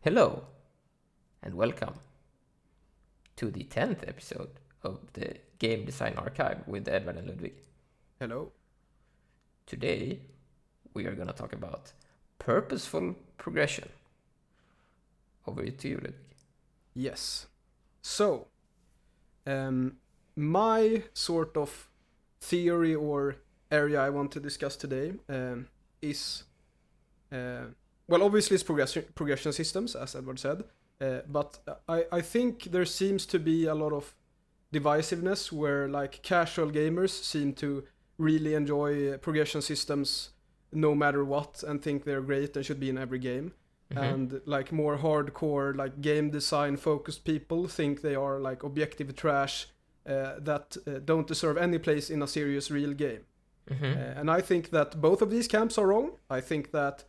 Hello, and welcome to the 10th episode of the Game Design Archive with Edvard and Ludwig. Hello. Today, we are going to talk about purposeful progression. Over to you, Ludwig. Yes. So, my sort of theory or area I want to discuss today is, obviously it's progression systems, as Edward said, but I think there seems to be a lot of divisiveness where like casual gamers seem to really enjoy progression systems no matter what and think they're great and should be in every game. Mm-hmm. And like more hardcore like game design focused people think they are like objective trash that don't deserve any place in a serious real game. Mm-hmm. And I think that both of these camps are wrong. I think that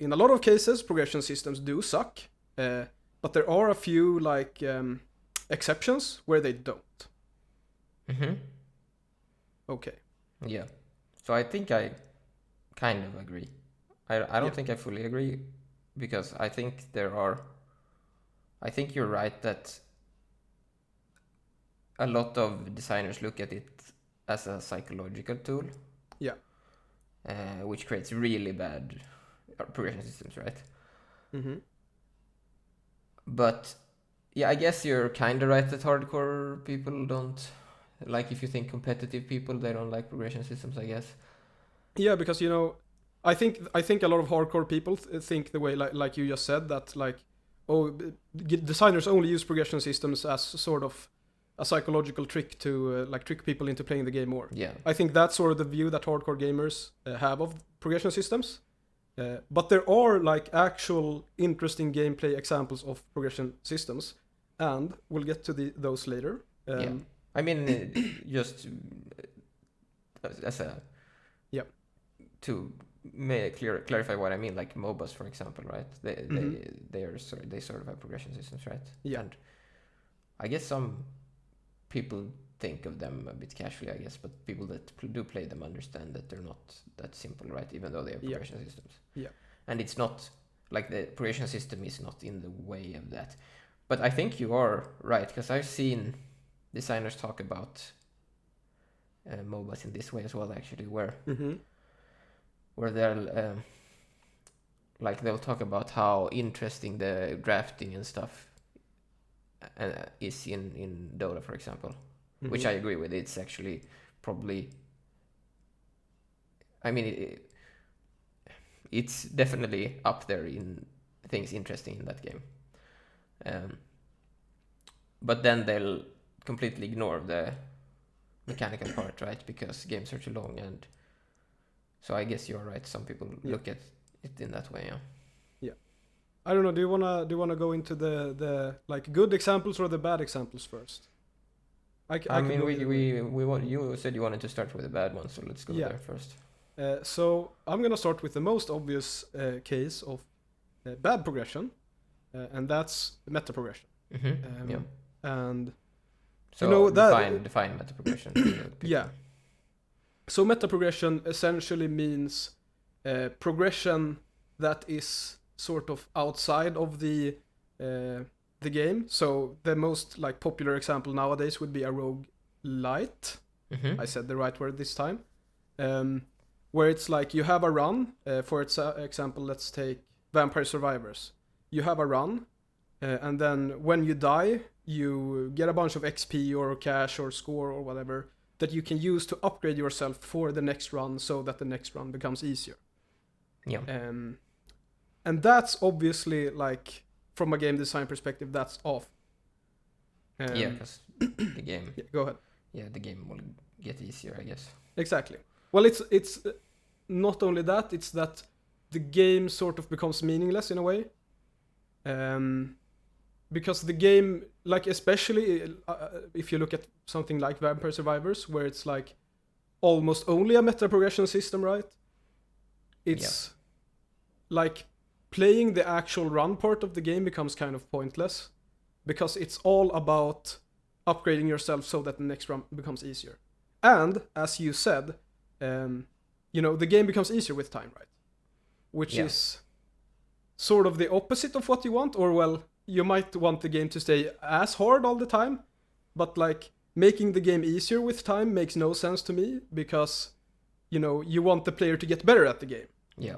in a lot of cases progression systems do suck, but there are a few like exceptions where they don't. Mm-hmm. Okay. Yeah. So I think I kind of agree. I don't think I fully agree, because I think I think you're right that a lot of designers look at it as a psychological tool. Yeah. Which creates really bad progression systems, right? Mm-hmm. But yeah, I guess you're kind of right that hardcore people don't like. If you think competitive people, they don't like progression systems, I guess. Yeah, because I think a lot of hardcore people think the way like you just said, that like, designers only use progression systems as sort of a psychological trick to like trick people into playing the game more. Yeah. I think that's sort of the view that hardcore gamers have of progression systems. But there are like actual interesting gameplay examples of progression systems, and we'll get to those later. Yeah. I mean, just as a to clarify what I mean, like MOBAs, for example, right? They sort of have progression systems, right? Yeah. And I guess some people think of them a bit casually, I guess, but people that do play them understand that they're not that simple, right? Even though they have progression systems. Yeah. And it's not like the progression system is not in the way of that. But I think you are right, because I've seen designers talk about MOBAs in this way as well, actually, where they'll they'll talk about how interesting the drafting and stuff is in Dota, for example, which I agree with. It's actually probably, I mean, it's definitely up there in things interesting in that game. But then they'll completely ignore the mechanical part, right? Because games are too long, and so I guess you're right. Some people look at it in that way, yeah. Yeah. I don't know. Do you wanna go into the like good examples or the bad examples first? I mean, you said you wanted to start with the bad one, so let's go there first. So I'm gonna start with the most obvious case of bad progression, and that's meta progression. Yeah. And so define meta progression. Yeah. So meta progression essentially means progression that is sort of outside of the game. So the most like popular example nowadays would be a roguelite. I said the right word this time. Where it's like you have a run. For example, let's take Vampire Survivors. You have a run, and then when you die, you get a bunch of XP or cash or score or whatever that you can use to upgrade yourself for the next run, so that the next run becomes easier. Yeah. And that's obviously like from a game design perspective, that's off. Yeah, because the game. Yeah, go ahead. Yeah, the game will get easier, I guess. Exactly. Well, it's not only that; it's that the game sort of becomes meaningless in a way. Because the game, like especially if you look at something like Vampire Survivors, where it's like almost only a meta progression system, right? It's like playing the actual run part of the game becomes kind of pointless, because it's all about upgrading yourself so that the next run becomes easier. And as you said, the game becomes easier with time, right? Which is sort of the opposite of what you want, or well, you might want the game to stay as hard all the time, but like making the game easier with time makes no sense to me, because you want the player to get better at the game. Yeah.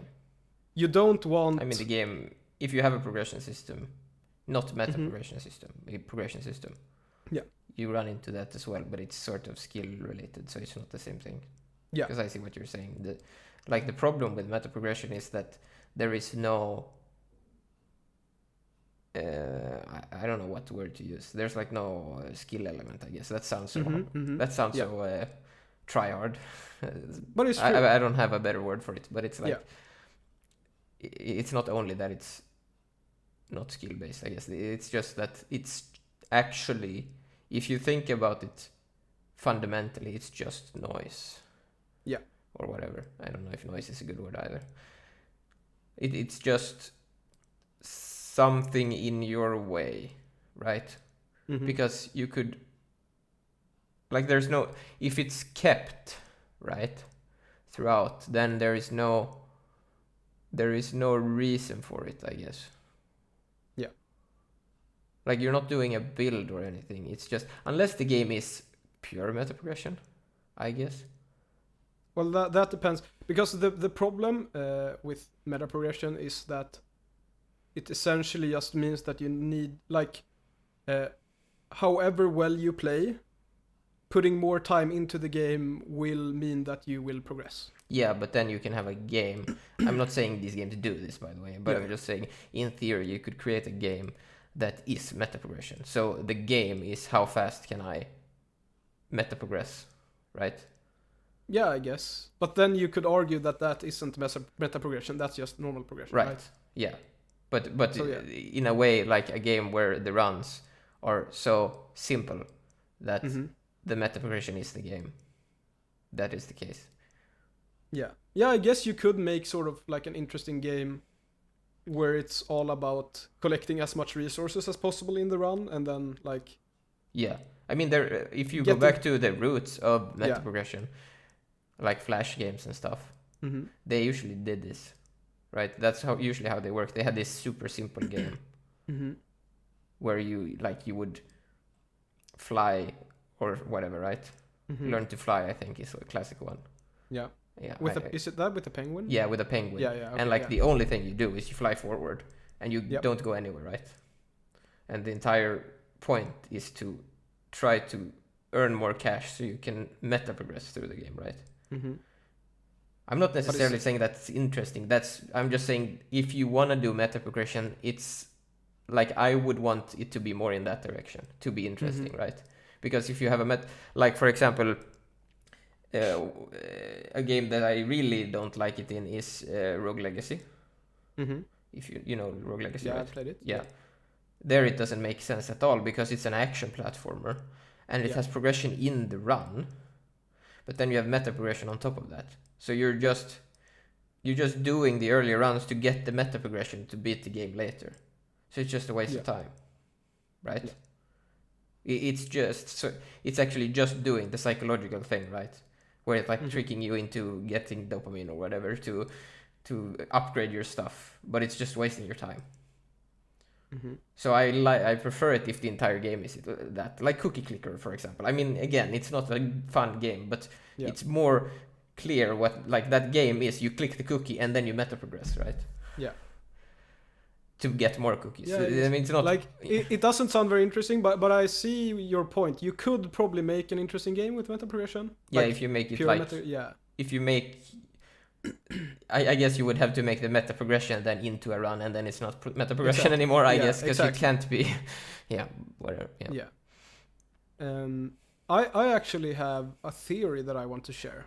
You don't want... I mean, the game, if you have a progression system, not meta progression system, a progression system, yeah, you run into that as well, but it's sort of skill related, so it's not the same thing. Yeah. Because I see what you're saying. The problem with meta progression is that there is no... I don't know what word to use. There's like no skill element, I guess. That sounds so... That sounds so try hard. But it's true. I don't have a better word for it, but it's like... It's not only that it's not skill based, I guess. It's just that it's actually, if you think about it fundamentally, it's just noise. Yeah. Or whatever. I don't know if noise is a good word either. It's just something in your way, right? Because you could, like, there's no, if it's kept, right, throughout, then there is no reason for it, I guess. Yeah. Like, you're not doing a build or anything. It's just, unless the game is pure meta progression, I guess. Well, that depends, because the problem with meta progression is that it essentially just means that you need, like, however well you play, putting more time into the game will mean that you will progress. Yeah, but then you can have a game. I'm not saying these games do this, by the way, but I'm just saying, in theory, you could create a game that is meta progression. So the game is how fast can I meta progress, right? Yeah, I guess. But then you could argue that isn't meta progression. That's just normal progression, right? Yeah. But so, in a way, like a game where the runs are so simple that the meta progression is the game. That is the case. Yeah. Yeah, I guess you could make sort of like an interesting game where it's all about collecting as much resources as possible in the run, and then like... Yeah. I mean, there, if you go back to the roots of meta progression, like Flash games and stuff, they usually did this, right? That's usually how they work. They had this super simple game where you would fly or whatever, right? Learn to fly, I think, is a classic one. Yeah. Yeah. Is it that with a penguin? Yeah, with a penguin. Yeah, yeah. Okay, and the only thing you do is you fly forward and you don't go anywhere, right? And the entire point is to try to earn more cash so you can meta progress through the game, right? I'm not necessarily saying that's interesting. I'm just saying, if you want to do meta progression, it's like, I would want it to be more in that direction to be interesting, right? Because if you have like, for example, a game that I really don't like it in is Rogue Legacy. If you know Rogue Legacy, right? I played it. Yeah. There it doesn't make sense at all, because it's an action platformer and it has progression in the run, but then you have meta progression on top of that. So you're just doing the earlier runs to get the meta progression to beat the game later. So it's just a waste of time, right? Yeah. It's actually just doing the psychological thing, right? Where it's like tricking you into getting dopamine or whatever to upgrade your stuff, but it's just wasting your time. So I prefer it if the entire game is that, like Cookie Clicker, for example. I mean, again, it's not a fun game, but it's more clear what like that game is. You click the cookie and then you meta progress, right? Yeah. To get more cookies. Yeah, I mean, it's not like it doesn't sound very interesting, but I see your point. You could probably make an interesting game with meta progression. Yeah, like if you make it like if you make, I guess you would have to make the meta progression then into a run, and then it's not meta progression anymore. I guess because it can't be. Whatever. I actually have a theory that I want to share.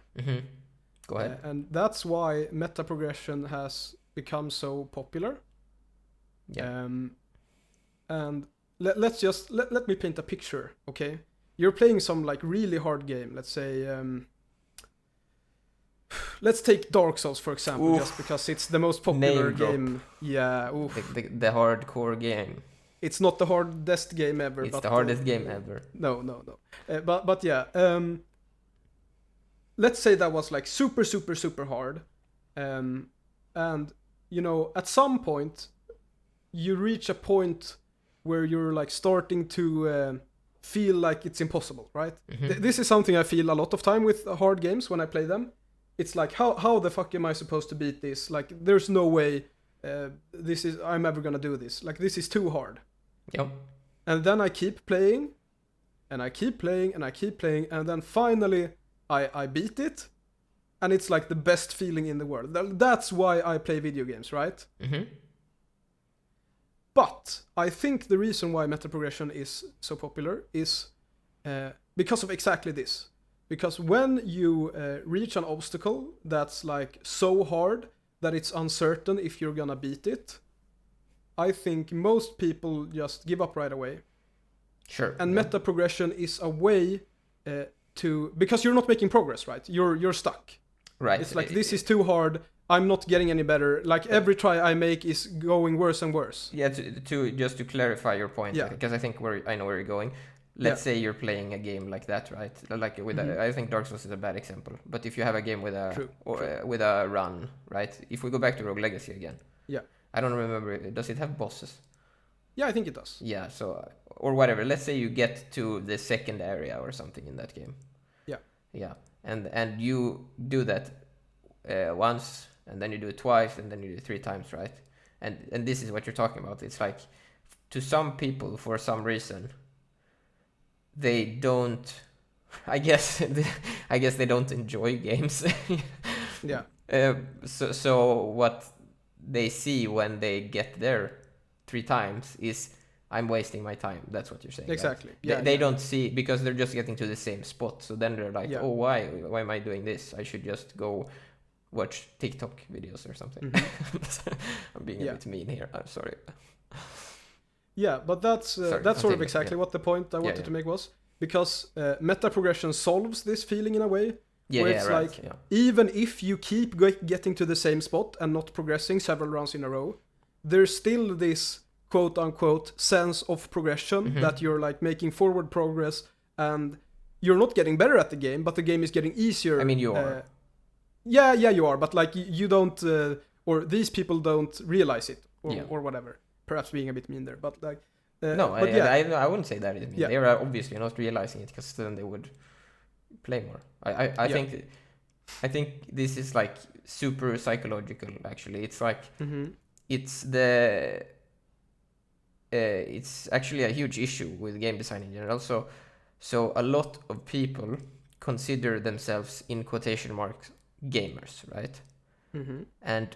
Go ahead. And that's why meta progression has become so popular. Yeah. And let me paint a picture, okay? You're playing some like really hard game. Let's say, let's take Dark Souls for example, just because it's the most popular game. Yeah. The hardcore game. It's not the hardest game ever. It's the hardest game ever. No. But yeah. Let's say that was like super hard, and you know, at some point, you reach a point where you're like starting to feel like it's impossible, right? This is something I feel a lot of time with hard games when I play them. It's like, how the fuck am I supposed to beat this? Like, there's no way I'm ever gonna do this. Like, this is too hard. Yep. And then I keep playing, and I keep playing, and I keep playing, and then finally I beat it, and it's like the best feeling in the world. That's why I play video games, right? But I think the reason why meta progression is so popular is because of exactly this. Because when you reach an obstacle that's like so hard that it's uncertain if you're gonna beat it, I think most people just give up right away. Sure. And meta progression is a way to, because you're not making progress, right? You're stuck. Right. It's like, this is too hard. I'm not getting any better. Like, every try I make is going worse and worse. Yeah. To just to clarify your point, because I think I know where you're going. Let's say you're playing a game like that, right? Like with I think Dark Souls is a bad example. But if you have a game with a with a run, right? If we go back to Rogue Legacy again. Yeah. I don't remember. Does it have bosses? Yeah, I think it does. Yeah. So or whatever. Let's say you get to the second area or something in that game. Yeah. Yeah. And you do that once, and then you do it twice, and then you do it 3 times, right? And this is what you're talking about. It's like, to some people, for some reason, they don't. I guess they don't enjoy games. Yeah. So what they see when they get there 3 times is, I'm wasting my time. That's what you're saying. Exactly. Right? Yeah. They don't see, because they're just getting to the same spot. So then they're like, oh, why am I doing this? I should just go watch TikTok videos or something. I'm being a bit mean here. I'm sorry. Yeah, but that's sort of exactly what the point I wanted to make was. Because meta progression solves this feeling in a way. Where it's like, even if you keep getting to the same spot and not progressing several rounds in a row, there's still this quote-unquote sense of progression, that you're like making forward progress, and you're not getting better at the game, but the game is getting easier. I mean, you are. Yeah, you are, but like you don't, or these people don't realize it, or whatever. Perhaps being a bit mean there, but like... I wouldn't say that is mean. They are obviously not realizing it, because then they would play more. I think this is like super psychological, actually. It's like, it's actually a huge issue with game design in general. So a lot of people consider themselves, in quotation marks, gamers, right? And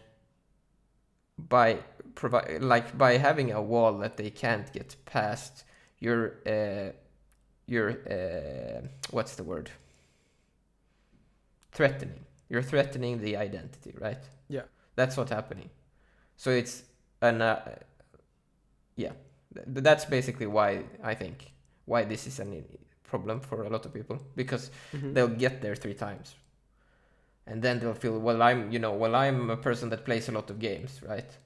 by having a wall that they can't get past, you're what's the word? Threatening. You're threatening the identity, right? Yeah. That's what's happening. So it's that's basically why this is a problem for a lot of people, because they'll get there 3 times. And then they'll feel, I'm a person that plays a lot of games, right?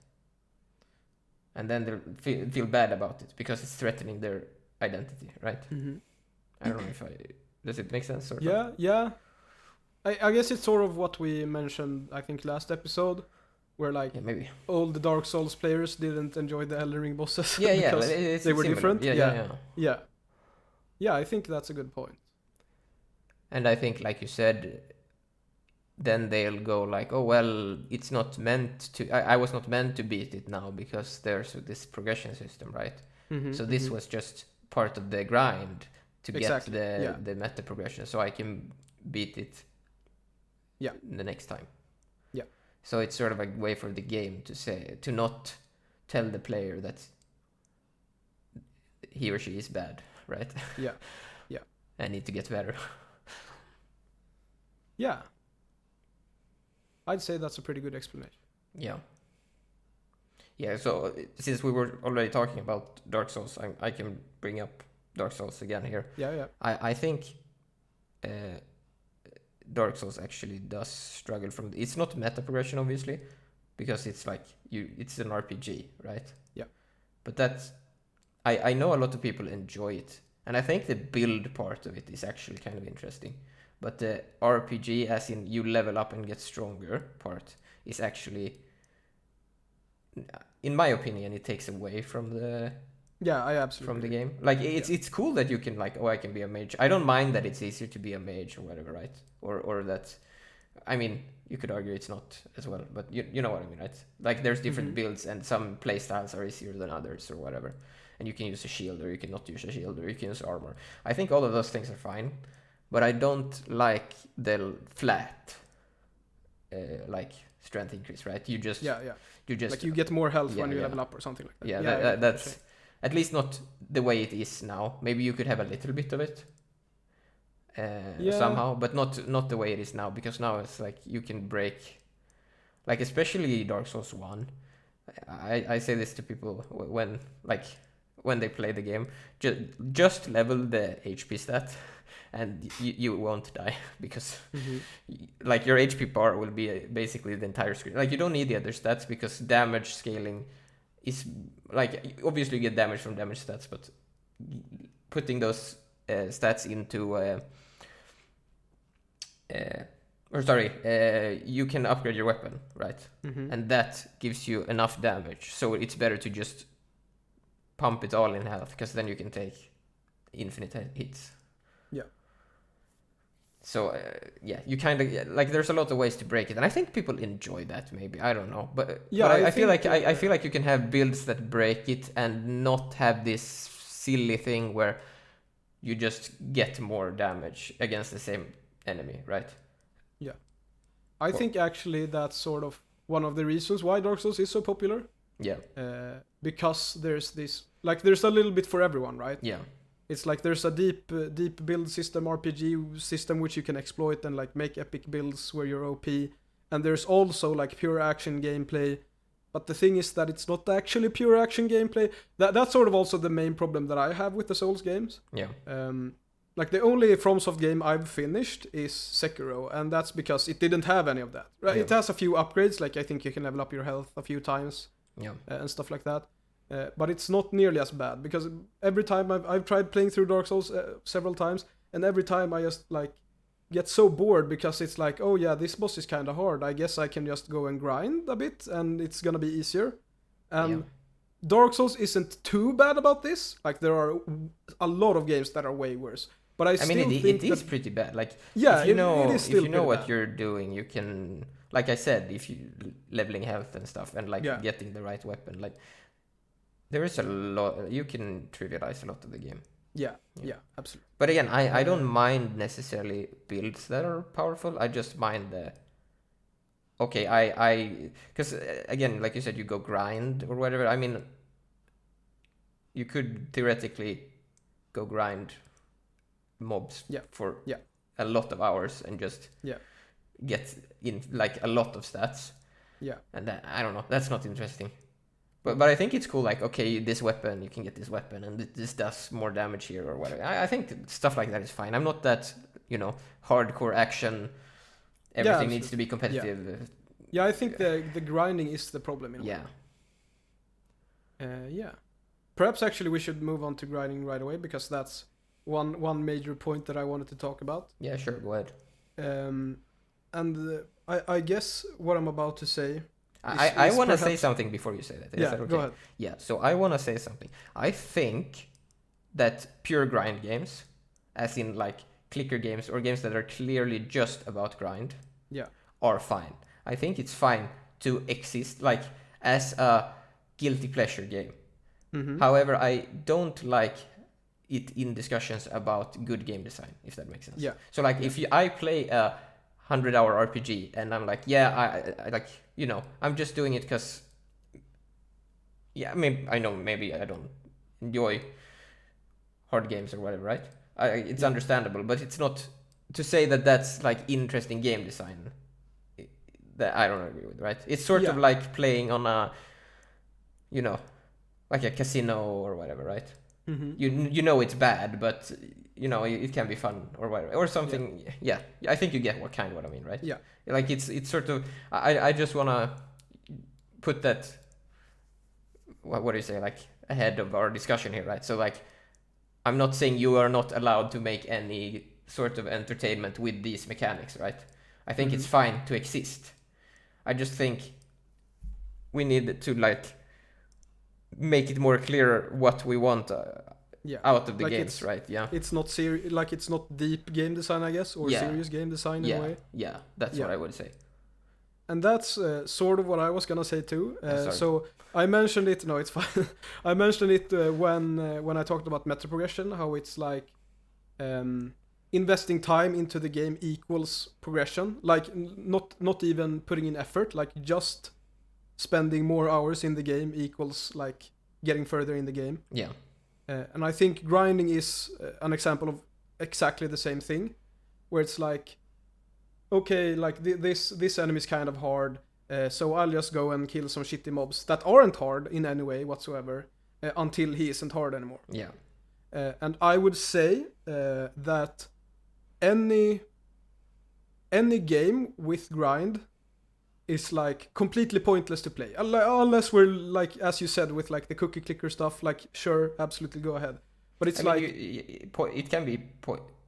And then they'll feel bad about it, because it's threatening their identity, right? I don't know does it make sense? Or yeah. I guess it's sort of what we mentioned, I think, last episode, where like maybe all the Dark Souls players didn't enjoy the Elden Ring bosses because they were different. Yeah. I think that's a good point. And I think, like you said, then they'll go like, oh, well, it's not meant to... I was not meant to beat it now, because there's this progression system, right? So this was just part of the grind to get the meta progression, so I can beat it the next time. Yeah. So it's sort of a way for the game to not tell the player that he or she is bad, right? Yeah. I need to get better. Yeah. I'd say that's a pretty good explanation. Yeah, so since we were already talking about Dark Souls, I can bring up Dark Souls again here. Yeah. I think Dark Souls actually does struggle from... It's not meta progression, obviously, because it's like it's an RPG, right? Yeah. But that's... I know a lot of people enjoy it, and I think the build part of it is actually kind of interesting. But the RPG, as in you level up and get stronger part, is actually in my opinion, it takes away from the I absolutely from the game. Like it's cool that you can like, I can be a mage. I don't mind that it's easier to be a mage or whatever, right? Or that, I mean, you could argue it's not as well, but you know what I mean, right? Like there's different builds and some playstyles are easier than others or whatever. And you can use a shield or you can not use a shield or you can use armor. I think all of those things are fine, but I don't like the flat like strength increase, right? You just like you get more health when you level up or something like that. Yeah, that's at least not the way it is now. Maybe you could have a little bit of it somehow, but not the way it is now, because now it's like you can break, like especially Dark Souls 1. I say this to people when they play the game, just level the HP stat and you won't die, because like your HP bar will be basically the entire screen. Like you don't need the other stats because damage scaling is like, obviously you get damage from damage stats, but putting those stats into you can upgrade your weapon, right? And that gives you enough damage, so it's better to just pump it all in health, because then you can take infinite hits. So you kind of like, there's a lot of ways to break it, and I think people enjoy that. Maybe, I don't know, but I feel like I feel like you can have builds that break it and not have this silly thing where you just get more damage against the same enemy, right? I think actually that's sort of one of the reasons why Dark Souls is so popular. Because there's this, like, there's a little bit for everyone, right? It's like there's a deep build system, RPG system, which you can exploit and like make epic builds where you're OP. And there's also like pure action gameplay. But the thing is that it's not actually pure action gameplay. That's sort of also the main problem that I have with the Souls games. Like the only FromSoft game I've finished is Sekiro, and that's because it didn't have any of that. Right? It has a few upgrades, like I think you can level up your health a few times and stuff like that. But it's not nearly as bad, because every time I've tried playing through Dark Souls several times, and every time I just like get so bored, because it's like, oh yeah, this boss is kind of hard. I guess I can just go and grind a bit, and it's gonna be easier. And Dark Souls isn't too bad about this. Like there are a lot of games that are way worse. But I mean, it is pretty bad. Like if you know what you're doing, you can, like I said, if you leveling health and stuff, and like getting the right weapon, like. There is a lot, you can trivialize a lot of the game. Yeah, absolutely. But again, I don't mind necessarily builds that are powerful. I just mind because again, like you said, you go grind or whatever. I mean, you could theoretically go grind mobs for a lot of hours and just get in like a lot of stats. And that, I don't know, that's not interesting. But I think it's cool, like, okay, this weapon, you can get this weapon, and this does more damage here or whatever. I think stuff like that is fine. I'm not that, hardcore action, everything needs to be competitive. Yeah, I think the grinding is the problem in a way. Perhaps actually we should move on to grinding right away, because that's one major point that I wanted to talk about. Yeah, sure, go ahead. I guess what I'm about to say... I want to say something before you say that. Is that okay? Go ahead. Yeah, so I want to say something. I think that pure grind games, as in like clicker games or games that are clearly just about grind, are fine. I think it's fine to exist like as a guilty pleasure game. However, I don't like it in discussions about good game design, if that makes sense. So like if I play a 100-hour RPG and I'm like, I like, I'm just doing it because, maybe I don't enjoy hard games or whatever, right? It's understandable, but it's not to say that that's like interesting game design that I don't agree with, right? It's sort of like playing on a, like a casino or whatever, right? You know it's bad, but it can be fun or whatever, or something. I think you get what I mean, right? Like it's sort of, I just want to put that, what do you say, like ahead of our discussion here, right? So like, I'm not saying you are not allowed to make any sort of entertainment with these mechanics, right? I think it's fine to exist. I just think we need to like make it more clear what we want out of the like games, right? Yeah. It's not like it's not deep game design, I guess, or serious game design in a way. Yeah, that's what I would say. And that's sort of what I was gonna say too. So I mentioned it. No, it's fine. I mentioned it when I talked about meta progression, how it's like investing time into the game equals progression. Like not even putting in effort. Like just spending more hours in the game equals like getting further in the game. Yeah. And I think grinding is an example of exactly the same thing, where it's like, okay, like this enemy is kind of hard, so I'll just go and kill some shitty mobs that aren't hard in any way whatsoever until he isn't hard anymore. Yeah. And I would say that any game with grind is like completely pointless to play, unless we're like, as you said, with like the cookie clicker stuff. Like, sure, absolutely, go ahead. But it's it can be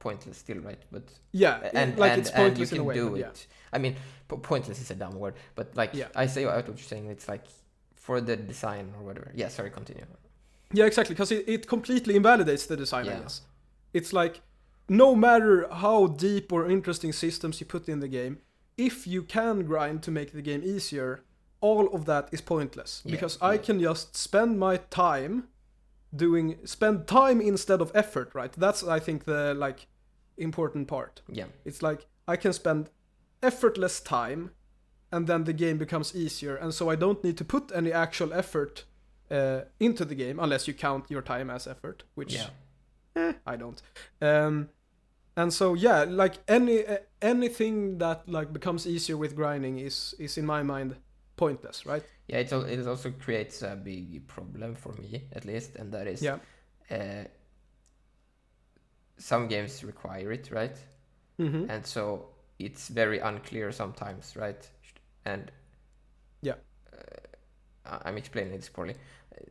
pointless still, right? But it's pointless and you can in a way. Do it. I mean, pointless is a dumb word, but like I say what you're saying. It's like for the design or whatever. Yeah, sorry, continue. Yeah, exactly, because it completely invalidates the design. I guess it's like no matter how deep or interesting systems you put in the game, if you can grind to make the game easier, all of that is pointless because I can just spend my time spend time instead of effort, right? That's, I think, the like important part. Yeah. It's like I can spend effortless time and then the game becomes easier, and so I don't need to put any actual effort into the game unless you count your time as effort, which I don't. And so like anything that like becomes easier with grinding is in my mind pointless, right? Yeah, it also creates a big problem for me, at least, and that is some games require it, right? Mm-hmm. And so it's very unclear sometimes, right? And I'm explaining this poorly.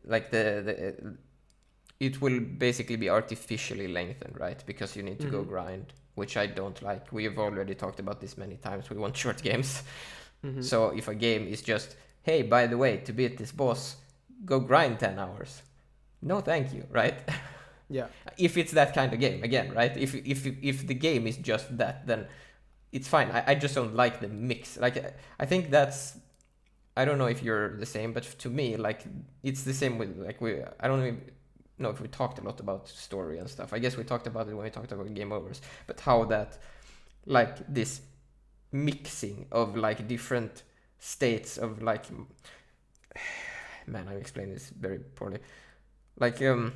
Like it will basically be artificially lengthened, right? Because you need to go grind, which I don't like. We've already talked about this many times. We want short games. Mm-hmm. So if a game is just, hey, by the way, to beat this boss, go grind 10 hours. No, thank you, right? Yeah. If it's that kind of game, again, right? If the game is just that, then it's fine. I just don't like the mix. Like, I think that's, I don't know if you're the same, but to me, like, it's the same with, like, I don't even know if we talked a lot about story and stuff. I guess we talked about it when we talked about game overs, but how that, like, this mixing of like different states of like, man, I'm explaining this very poorly. Like you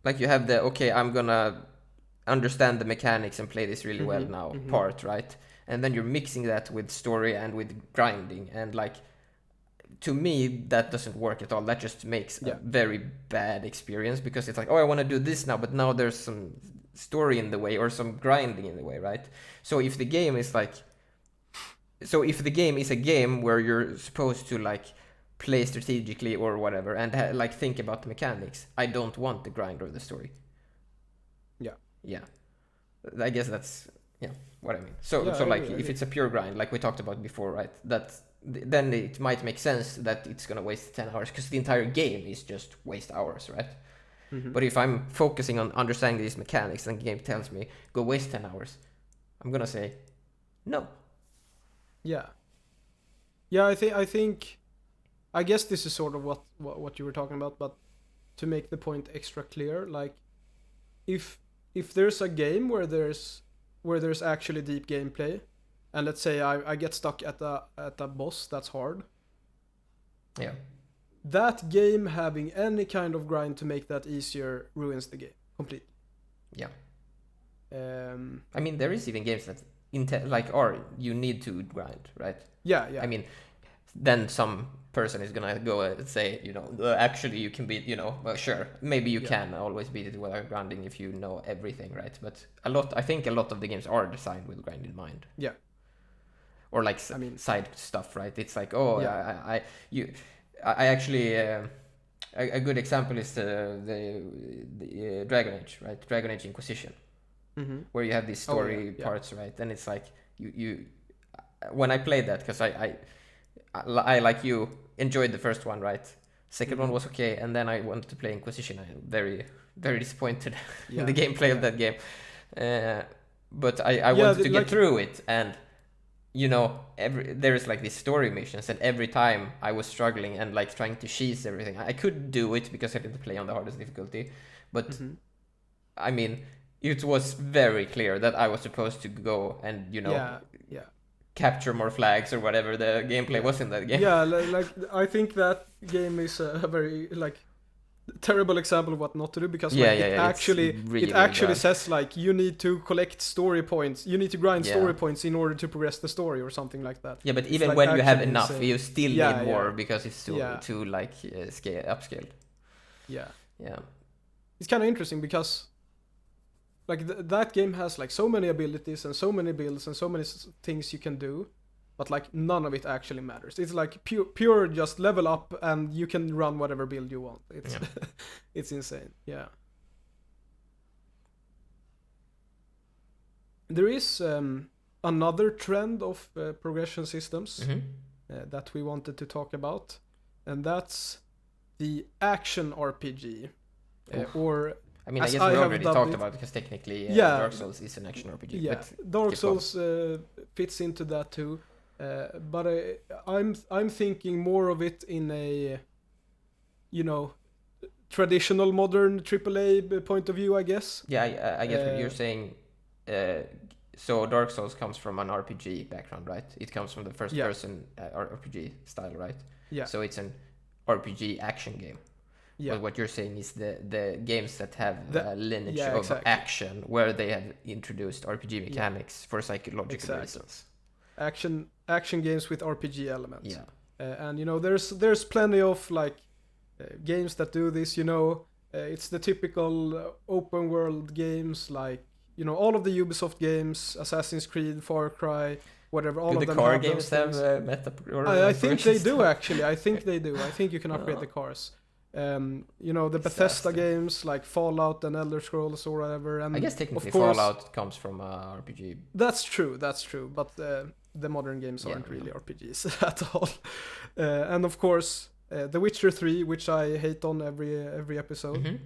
have the, okay, I'm gonna understand the mechanics and play this really well now part, right? And then you're mixing that with story and with grinding, and like, to me that doesn't work at all. That just makes a very bad experience, because it's like, oh, I want to do this now, but now there's some story in the way or some grinding in the way, right? So if the game is a game where you're supposed to like play strategically or whatever and like think about the mechanics, I don't want the grind or the story. Yeah, I guess that's what I mean. So like, if it's a pure grind, like we talked about before, right, then it might make sense that it's gonna waste 10 hours because the entire game is just waste hours, right? Mm-hmm. But if I'm focusing on understanding these mechanics and the game tells me go waste 10 hours, I'm gonna say no. I think I guess this is sort of what you were talking about, but to make the point extra clear, like if there's a game where there's actually deep gameplay, and let's say I get stuck at a boss that's hard, that game having any kind of grind to make that easier ruins the game completely. I mean, there is even games that you need to grind, right? I mean, then some person is gonna go and say, actually you can beat, well, sure, maybe you can always beat it without grinding if you know everything, right? But I think a lot of the games are designed with grind in mind. Or like side stuff, right? It's like, I actually a good example is the Dragon Age, right? Dragon Age Inquisition, where you have these story parts, right? And it's like you when I played that, because I like you enjoyed the first one, right? Second one was okay, and then I wanted to play Inquisition. I'm very, very disappointed in the gameplay of that game. But I wanted to get through it, and there's like these story missions, and every time I was struggling and like trying to cheese everything. I could do it because I didn't play on the hardest difficulty, but I mean, it was very clear that I was supposed to go and capture more flags or whatever the gameplay was in that game. Yeah, like I think that game is a very like terrible example of what not to do, because it actually says like you need to collect story points, you need to grind story points in order to progress the story or something like that. Yeah, but even when you have enough, you still need more because it's too like upscaled. Yeah. Yeah. It's kind of interesting because like that game has like so many abilities and so many builds and so many things you can do, but like none of it actually matters. It's like pure just level up and you can run whatever build you want. It's it's insane. Yeah. There is another trend of progression systems that we wanted to talk about, and that's the action RPG. Or I mean, I guess we already talked about it, because technically Dark Souls is an action RPG. Yeah, but Dark Souls fits into that too. But I'm thinking more of it in a, traditional modern AAA point of view, I guess. Yeah, I guess what you're saying. So Dark Souls comes from an RPG background, right? It comes from the first person RPG style, right? Yeah. So it's an RPG action game. Yeah. But what you're saying is the games that have a lineage of action, where they have introduced RPG mechanics for psychological reasons. Action games with RPG elements. Yeah. And there's plenty of like games that do this. It's the typical open world games, like all of the Ubisoft games, Assassin's Creed, Far Cry, whatever. All of them. Do the car games have meta? I think they do actually. I think they do. I think you can upgrade the cars. The Bethesda games like Fallout and Elder Scrolls or whatever. And I guess technically Fallout comes from a RPG. That's true. But the modern games aren't really RPGs at all. And of course, The Witcher 3, which I hate on every episode.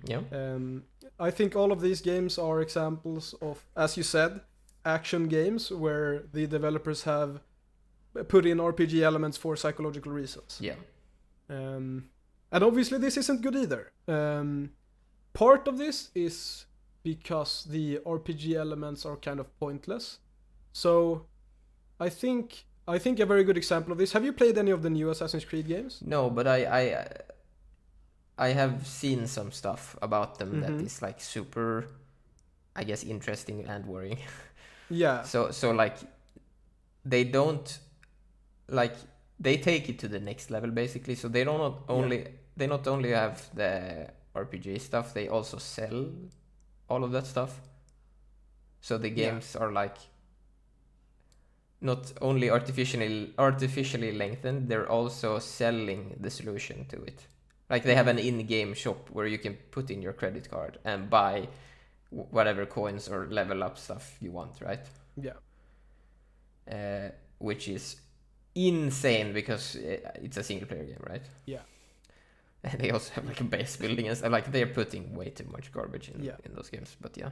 I think all of these games are examples of, as you said, action games where the developers have put in RPG elements for psychological reasons. Yeah. And obviously this isn't good either. Part of this is because the RPG elements are kind of pointless. So I think a very good example of this. Have you played any of the new Assassin's Creed games? No, but I have seen some stuff about them that is like super, I guess, interesting and worrying. Yeah. So like they don't like they take it to the next level basically. So they not only have the RPG stuff, they also sell all of that stuff. So the games are like not only artificially lengthened, they're also selling the solution to it. Like they have an in-game shop where you can put in your credit card and buy whatever coins or level up stuff you want, right? Yeah. Which is insane because it's a single player game, right? Yeah. And they also have like a base building and stuff. Like they're putting way too much garbage in those games, but yeah.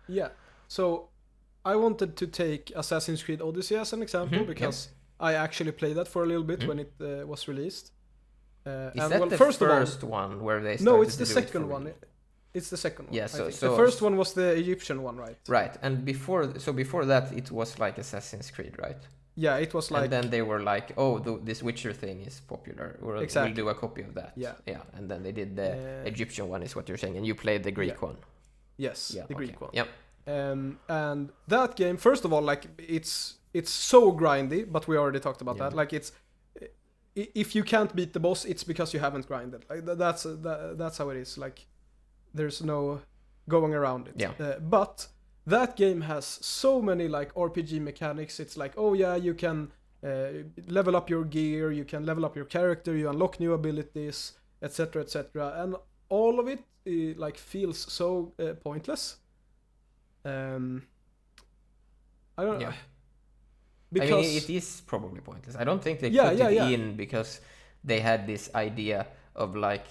Yeah. So I wanted to take Assassin's Creed Odyssey as an example because I actually played that for a little bit when it was released. Is that the first one where they started? No, it's the second one. It's the second one. Yeah, so the first one was the Egyptian one, right? Right, and before that it was like Assassin's Creed, right? Yeah, it was like. And then they were like, "Oh, this Witcher thing is popular. We'll do a copy of that." Yeah. And then they did the Egyptian one, is what you're saying, and you played the Greek one. Yes, the Greek one. Yep. And that game, first of all, like it's so grindy, but we already talked about that. Like it's. If you can't beat the boss, it's because you haven't grinded. Like that's how it is. Like there's no going around it. Yeah. But that game has so many like RPG mechanics. It's like, oh yeah, you can level up your gear, you can level up your character, you unlock new abilities, etc., etc. And all of it like feels so pointless. I don't know. because I mean, it is probably pointless. I don't think they put it in because they had this idea of like,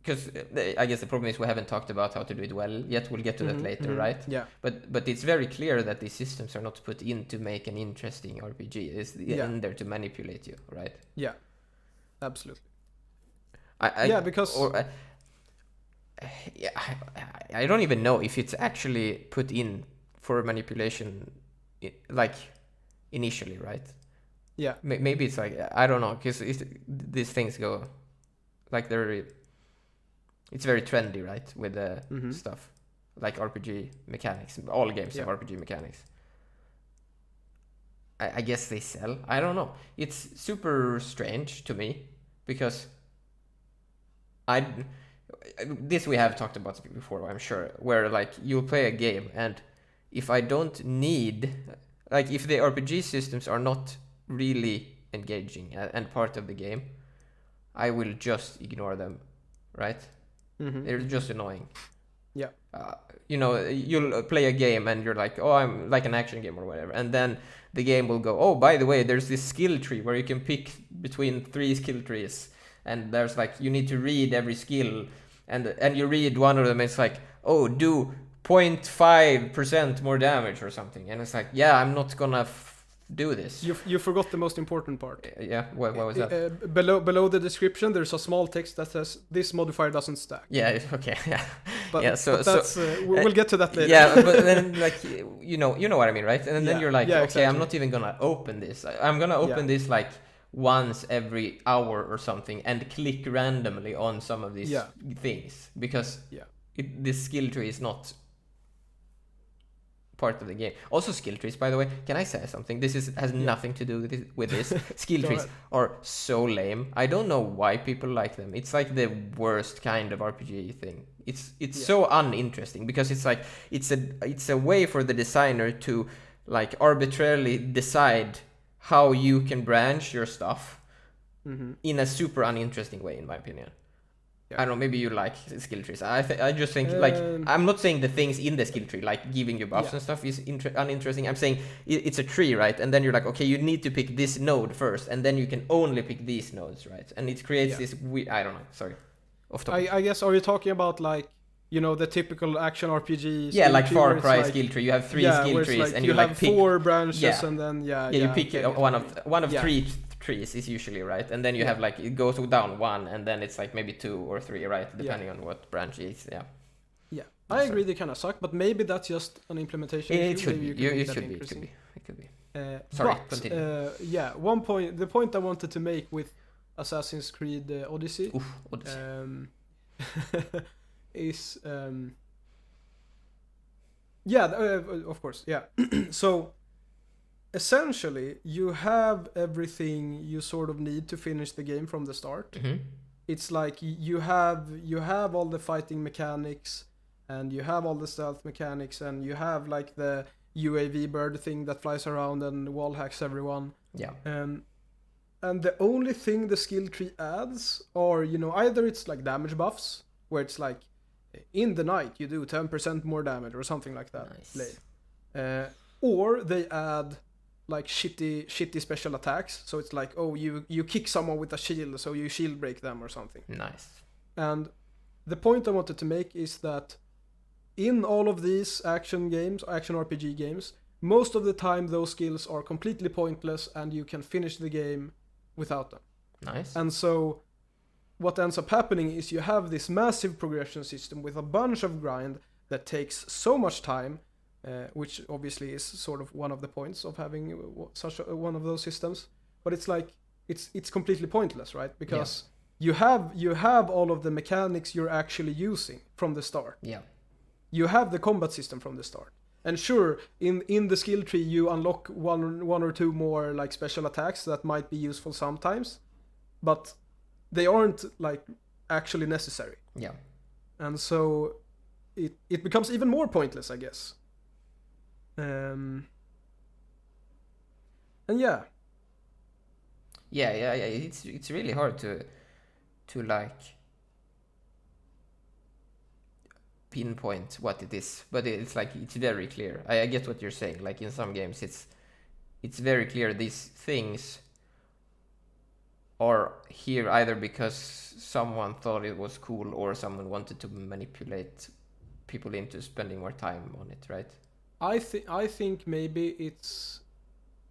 because I guess the problem is we haven't talked about how to do it well yet. We'll get to that later, right? Yeah. But it's very clear that these systems are not put in to make an interesting RPG. It's in there to manipulate you, right? Yeah, absolutely. Because I don't even know if it's actually put in for manipulation, like initially, right? Yeah. Maybe it's like, I don't know, because these things go like it's very trendy, right, with the stuff like RPG mechanics. All games have RPG mechanics. I guess they sell. I don't know. It's super strange to me because this we have talked about before, I'm sure, where like you'll play a game and if I don't need, like if the RPG systems are not really engaging and part of the game, I will just ignore them, right? They're just annoying. Yeah. You'll play a game and you're like, oh, I'm like an action game or whatever, and then the game will go, oh, by the way, there's this skill tree where you can pick between 3 skill trees, and there's like, you need to read every skill, and you read one of them, it's like, oh, do 0.5% more damage or something, and it's like, yeah, I'm not gonna do this. You forgot the most important part. Yeah, what was that? Below the description, there's a small text that says this modifier doesn't stack. Yeah. Okay. Yeah. But, yeah. So that's we'll get to that later. Yeah, but then like you know what I mean, right? And then you're like, okay, exactly. I'm not even gonna open this. I'm gonna open this like once every hour or something and click randomly on some of these things because this skill tree is not part of the game. Also, skill trees, by the way, can I say something? This has nothing to do with this. Skill trees are so lame. I don't know why people like them. It's like the worst kind of RPG thing. It's so uninteresting because it's like it's a way for the designer to like arbitrarily decide how you can branch your stuff in a super uninteresting way, in my opinion. I don't know, maybe you like skill trees. I just think, like, I'm not saying the things in the skill tree, like giving you buffs and stuff, is uninteresting. I'm saying it's a tree, right? And then you're like, okay, you need to pick this node first, and then you can only pick these nodes, right? And it creates this weird, I don't know, sorry. Off topic. I guess, are you talking about, like, you know, the typical action RPG? Yeah, like Far Cry skill tree. You have 3 skill trees, like and you like have 4 branches, and then you pick one of 3 trees is usually, right, and then you have like it goes down 1, and then it's like maybe 2 or 3, right, depending on what branch it is. I agree they kind of suck, but maybe that's just an implementation. It should be. It could be. Sorry, continue. The point I wanted to make with Assassin's Creed Odyssey. Is of course, so essentially you have everything you sort of need to finish the game from the start. It's like you have all the fighting mechanics, and you have all the stealth mechanics, and you have like the UAV bird thing that flies around and wall hacks everyone. And the only thing the skill tree adds are, you know, either it's like damage buffs, where it's like in the night you do 10% more damage or something like that. Nice. Or they add like shitty special attacks, so it's like, oh, you kick someone with a shield, so you shield break them or something. Nice. And the point I wanted to make is that in all of these action RPG games, most of the time those skills are completely pointless and you can finish the game without them. Nice. And so what ends up happening is you have this massive progression system with a bunch of grind that takes so much time, which obviously is sort of one of the points of having one of those systems. But it's like it's completely pointless, right? Because you have all of the mechanics you're actually using from the start. You have the combat system from the start. And sure, in the skill tree you unlock one or two more like special attacks that might be useful sometimes, but they aren't like actually necessary. And so it becomes even more pointless, I guess. And it's really hard to like pinpoint what it is, but it's like it's very clear. I get what you're saying. Like in some games it's very clear these things are here either because someone thought it was cool or someone wanted to manipulate people into spending more time on it, right? I think maybe it's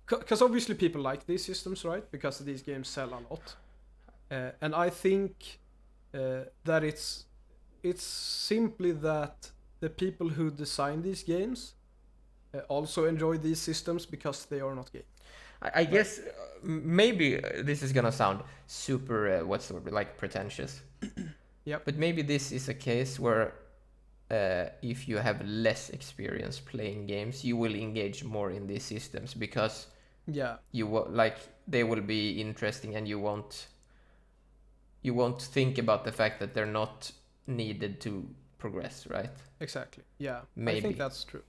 because obviously people like these systems, right? Because these games sell a lot, and I think that it's simply that the people who design these games also enjoy these systems because they are not gay. I guess maybe this is gonna sound super what's the word, like pretentious. Yeah. But maybe this is a case where if you have less experience playing games, you will engage more in these systems because you like they will be interesting, and you won't think about the fact that they're not needed to progress, right? Exactly. Yeah. Maybe. I think that's true.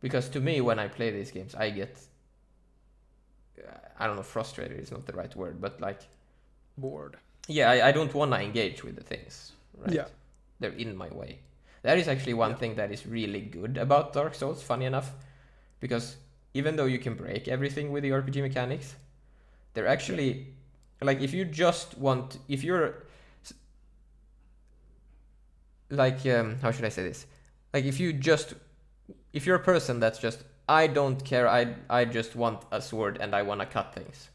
Because to me, when I play these games, I get I don't know, frustrated is not the right word, but like bored. Yeah, I don't want to engage with the things, right? Yeah. They're in my way. That is actually one thing that is really good about Dark Souls, funny enough, because even though you can break everything with the RPG mechanics, they're actually like if you're like how should I say this? Like if you're a person that's just I don't care, I just want a sword and I want to cut things.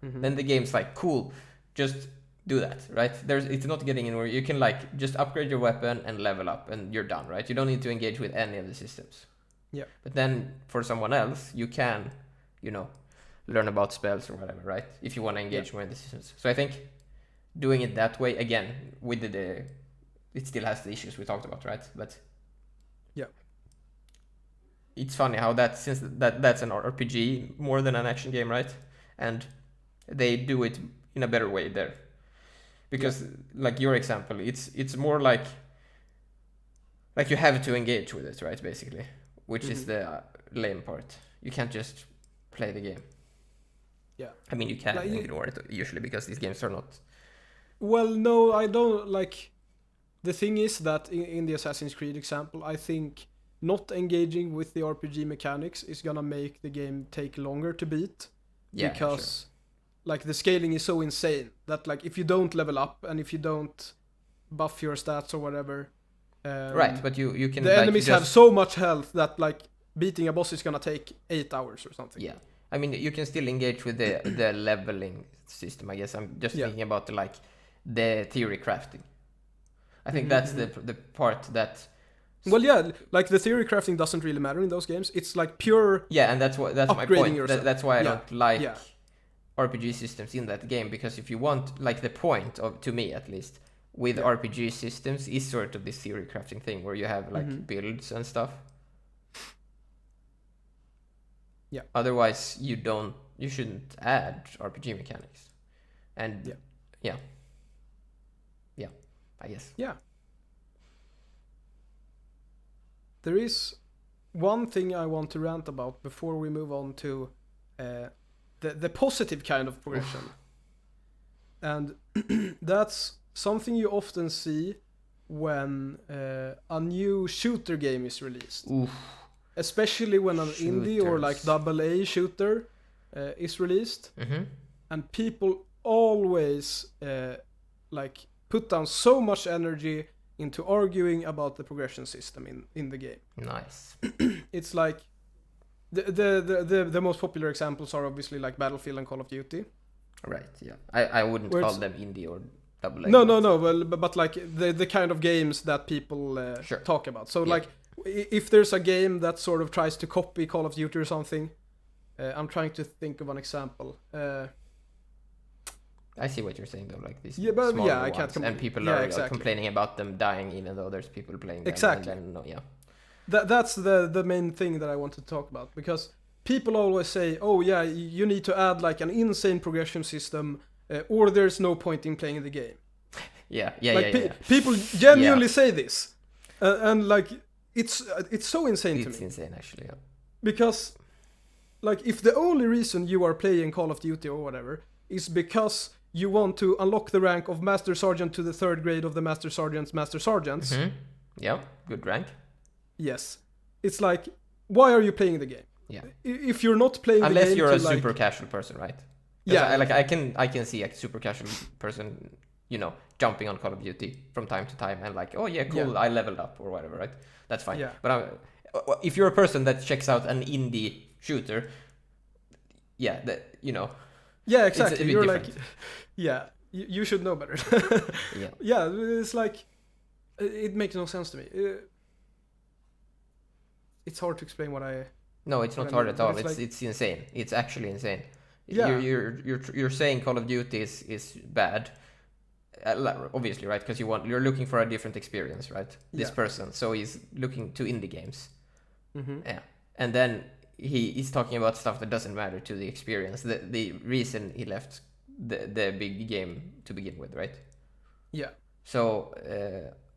Mm-hmm. Then the game's like cool, just do that, right? It's not getting anywhere. You can like just upgrade your weapon and level up and you're done, right? You don't need to engage with any of the systems. Yeah. But then for someone else, you can, learn about spells or whatever, right? If you want to engage more in the systems. So I think doing it that way, again, with it still has the issues we talked about, right? But yeah, it's funny how since that's an RPG more than an action game, right? And they do it in a better way there. Because like your example, it's more like you have to engage with it, right? Basically, which is the lame part. You can't just play the game. Yeah. I mean, you can ignore it usually because these games are not. Well, no, I don't like. The thing is that in the Assassin's Creed example, I think not engaging with the RPG mechanics is gonna make the game take longer to beat. Yeah, because sure. Like the scaling is so insane that like if you don't level up and if you don't buff your stats or whatever, right? But you can. The enemies have so much health that like beating a boss is gonna take 8 hours or something. Yeah, I mean you can still engage with the leveling system. I guess I'm just thinking about the theory crafting. I think that's the part that. Well, yeah, like the theory crafting doesn't really matter in those games. It's like pure. Yeah, and that's my point. That's why I don't like. Yeah. RPG systems in that game, because if you want, like, the point of, to me at least, with RPG systems is sort of this theory crafting thing where you have like builds and stuff. Yeah. Otherwise you shouldn't add RPG mechanics. And yeah, I guess. Yeah. There is one thing I want to rant about before we move on to the positive kind of progression. And that's something you often see when a new shooter game is released. Oof. Especially when an indie or like AA shooter is released. Mm-hmm. And people always like put down so much energy into arguing about the progression system in the game. Nice. It's like the most popular examples are obviously like Battlefield and Call of Duty. Right, yeah. I wouldn't call them indie or AA. No. Well, but like the kind of games that people talk about. So like if there's a game that sort of tries to copy Call of Duty or something, I'm trying to think of an example. I see what you're saying though, like these I can't and people are complaining about them dying even though there's people playing them. Exactly. And then, That's the main thing that I want to talk about, because people always say, oh yeah, you need to add like an insane progression system or there's no point in playing the game. People genuinely say this. And like it's so insane to me. It's insane actually, yeah. Because like if the only reason you are playing Call of Duty or whatever is because you want to unlock the rank of Master Sergeant to the 3rd grade of the Master Sergeants. Mm-hmm. Yeah, good rank. Yes. It's like, why are you playing the game? Yeah. If you're not playing unless the game you're a like, super casual person, right? Yeah. I can see a super casual person, jumping on Call of Duty from time to time and like, oh yeah, cool, I leveled up or whatever, right? That's fine. Yeah. But if you're a person that checks out an indie shooter, yeah, Yeah, exactly. It's a bit you're different. like, yeah, you should know better. Yeah. Yeah, it's like, it makes no sense to me. It's hard to explain what I. No, it's not hard at all. It's It's insane. It's actually insane. Yeah. You're saying Call of Duty is bad. Obviously, right? Because you're looking for a different experience, right? This person, so he's looking to indie games. Mm-hmm. Yeah, and then he's talking about stuff that doesn't matter to the experience. The reason he left the big game to begin with, right? Yeah. So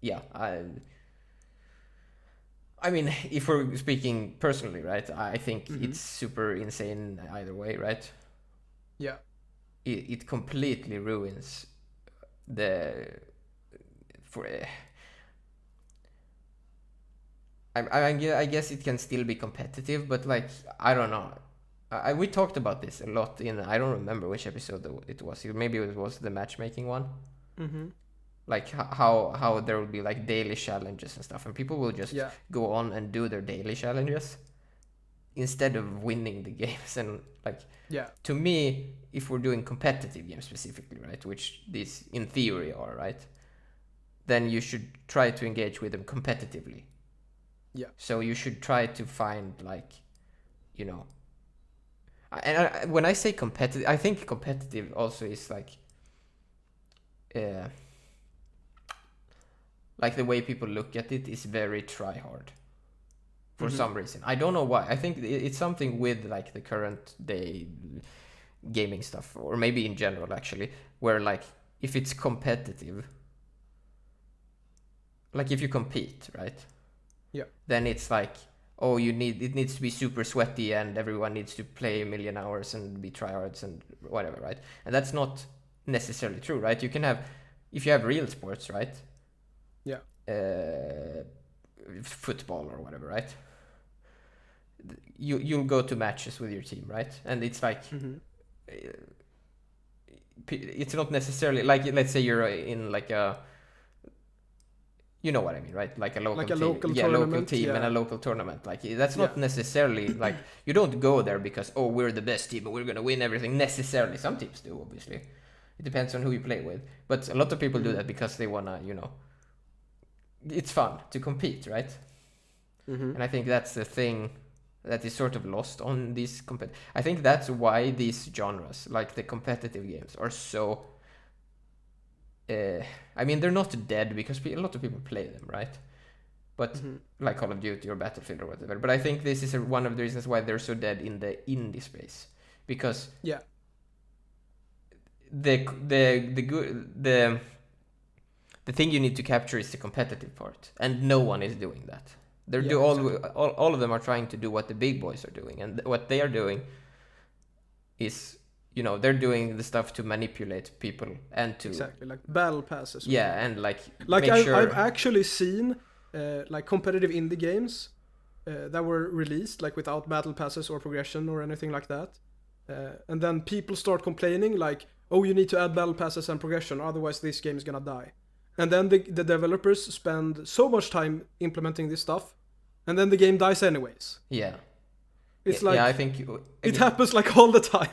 yeah, I mean, if we're speaking personally, right? I think it's super insane either way, right? Yeah. It completely ruins I guess it can still be competitive, but like, I don't know. We talked about this a lot I don't remember which episode it was. Maybe it was the matchmaking one. Mm-hmm. Like how there will be like daily challenges and stuff, and people will just go on and do their daily challenges instead of winning the games. And like, to me, if we're doing competitive games specifically, right, which these in theory are, right, then you should try to engage with them competitively. Yeah. So you should try to find like, and when I say competitive, I think competitive also is like the way people look at it is very try hard for some reason. I don't know why. I think it's something with like the current day gaming stuff, or maybe in general actually, where like if it's competitive, like if you compete, right? Yeah. Then it's like, oh, it needs to be super sweaty and everyone needs to play a million hours and be tryhards and whatever, right? And that's not necessarily true, right? You can have, if you have real sports, right? Yeah. Football or whatever, right? You'll go to matches with your team, right? And it's like, it's not necessarily like, let's say you're in like a, you know what I mean, right? Like a local team. Local team and a local tournament. Like that's not necessarily like, you don't go there because, oh, we're the best team and we're gonna win everything necessarily. Some teams do, obviously. It depends on who you play with. But a lot of people do that because they wanna, it's fun to compete, right? And I think that's the thing that is sort of lost on these I think that's why these genres, like the competitive games, are so I mean, they're not dead because a lot of people play them, right? But like Call of Duty or Battlefield or whatever. But I think this is one of the reasons why they're so dead in the indie space, because the thing you need to capture is the competitive part, and no one is doing that. All of them are trying to do what the big boys are doing, and what they are doing is, they're doing the stuff to manipulate people and to like battle passes. And like I've actually seen like competitive indie games that were released like without battle passes or progression or anything like that, and then people start complaining like, oh, you need to add battle passes and progression, otherwise this game is gonna die. And then the developers spend so much time implementing this stuff, and then the game dies anyways. It's like, I think it happens like all the time.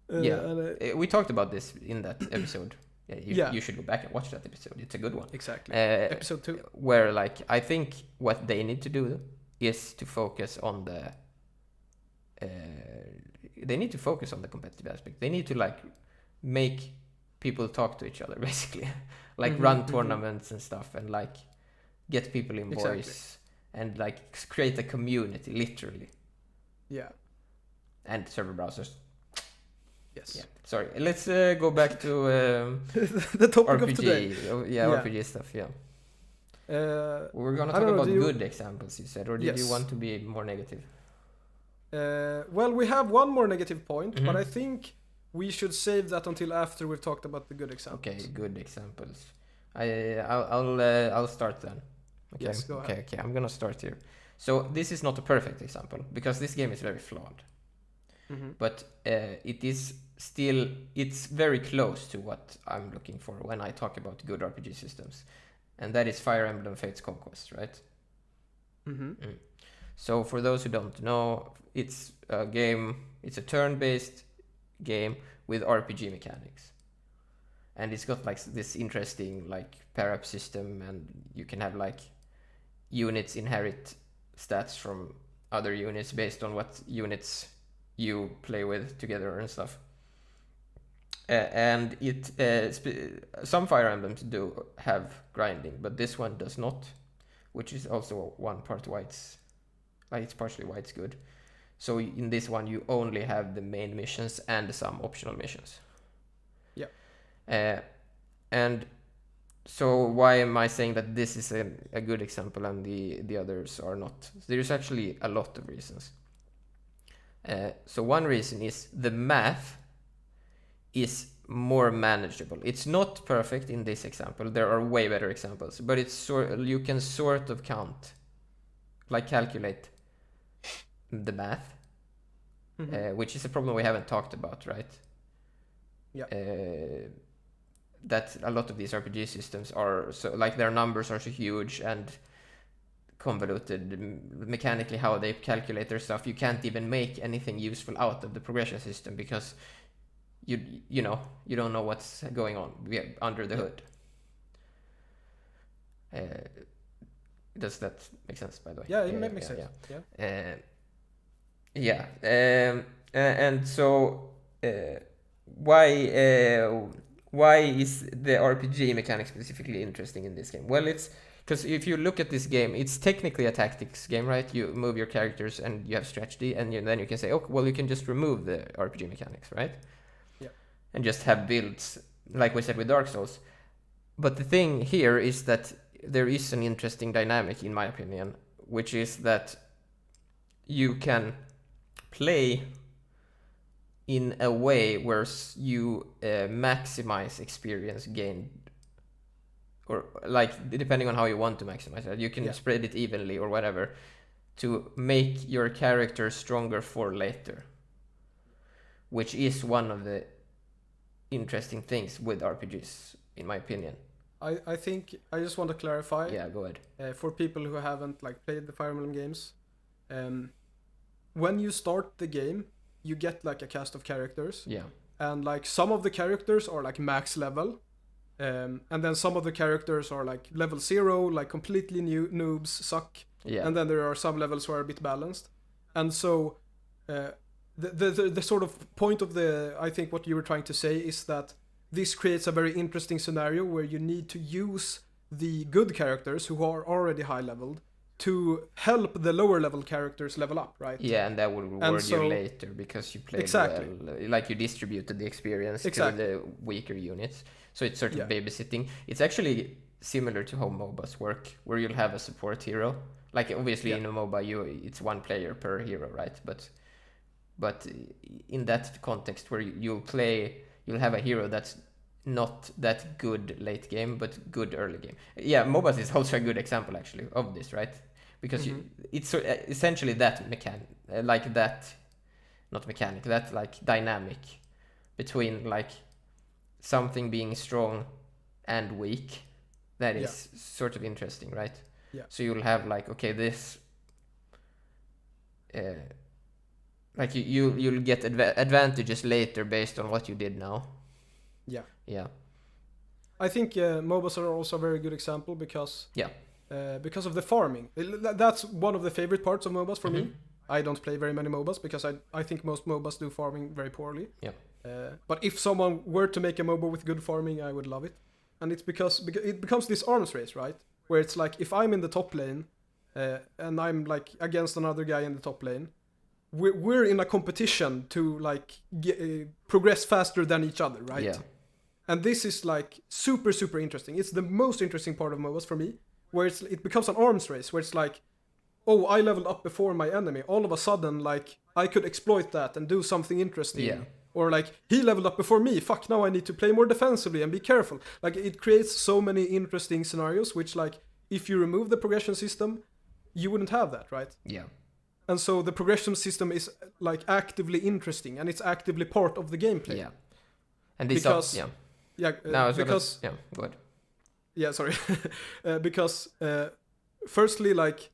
We talked about this in that episode. You should go back and watch that episode. It's a good one. Exactly. Episode 2. Where like, I think what they need to do is to focus on the they need to focus on the competitive aspect. They need to like make people talk to each other, basically. Like run tournaments and stuff, and like get people in voice and like create a community, literally. And server browsers. Yes. Sorry. Let's go back to the topic RPG. of today. RPG stuff. We're gonna talk about good examples, you said, or did you want to be more negative? Well, we have one more negative point, but I think we should save that until after we've talked about the good examples. Okay, good examples. I'll start then. Okay. Yes, go ahead. Okay, I'm gonna start here. So this is not a perfect example because this game is very flawed. But it's very close to what I'm looking for when I talk about good RPG systems, and that is Fire Emblem Fates Conquest, right? So for those who don't know, it's a turn-based game with RPG mechanics, and it's got like this interesting like pair-up system, and you can have like units inherit stats from other units based on what units you play with together and stuff. And some Fire Emblems do have grinding, but this one does not, which is also one part why it's partially why it's good. So in this one you only have the main missions and some optional missions. And so why am I saying that this is a good example and the others are not? There's actually a lot of reasons. So one reason is the math is more manageable. It's not perfect in this example. There are way better examples, but you can sort of calculate the math, which is a problem we haven't talked about, right? That a lot of these RPG systems are so like their numbers are so huge and convoluted mechanically how they calculate their stuff. You can't even make anything useful out of the progression system because you don't know what's going on under the hood. Does that make sense, by the way? Yeah, it makes sense. And so why is the RPG mechanic specifically interesting in this game? Well, it's because if you look at this game, it's technically a tactics game, right? You move your characters and you have strategy, and then you can say, oh, well, you can just remove the RPG mechanics, right? Yeah. And just have builds, like we said with Dark Souls. But the thing here is that there is an interesting dynamic, in my opinion, which is that you can play in a way where you maximize experience gained, or like depending on how you want to maximize it, you can spread it evenly or whatever to make your character stronger for later, which is one of the interesting things with RPGs, in my opinion. I think I just want to clarify. Yeah, go ahead. For people who haven't played the Fire Emblem games, when you start the game, you get a cast of characters. Yeah. And some of the characters are max level, and then some of the characters are level 0, completely new noobs, suck. Yeah. And then there are some levels who are a bit balanced. And so the sort of point of I think what you were trying to say is that this creates a very interesting scenario where you need to use the good characters who are already high leveled to help the lower level characters level up, right? Yeah, and that will reward you later because you played well. You distributed the experience to the weaker units. So it's sort of babysitting. It's actually similar to how MOBAs work, where you'll have a support hero. Obviously in a MOBA, it's one player per hero, right? But in that context where you'll have a hero that's not that good late game, but good early game. Yeah, MOBAs is also a good example actually of this, right? Because it's essentially that dynamic between something being strong and weak. That is sort of interesting, right? Yeah. So you'll have this. You'll get advantages later based on what you did now. Yeah. Yeah. I think MOBAs are also a very good example because of the farming. That's one of the favorite parts of MOBAs for me. I don't play very many MOBAs because I think most MOBAs do farming very poorly. Yeah. But if someone were to make a MOBA with good farming, I would love it. And it's because it becomes this arms race, right? Where it's if I'm in the top lane and I'm against another guy in the top lane, we're in a competition to progress faster than each other, right? Yeah. And this is super, super interesting. It's the most interesting part of MOBAs for me, where it becomes an arms race, where it's oh, I leveled up before my enemy. All of a sudden, I could exploit that and do something interesting. Yeah. Or he leveled up before me. Fuck, now I need to play more defensively and be careful. It creates so many interesting scenarios, which if you remove the progression system, you wouldn't have that, right? Yeah. And so the progression system is like actively interesting, and it's actively part of the gameplay. Yeah. And this because because yeah, go ahead. Yeah, sorry. Because firstly, like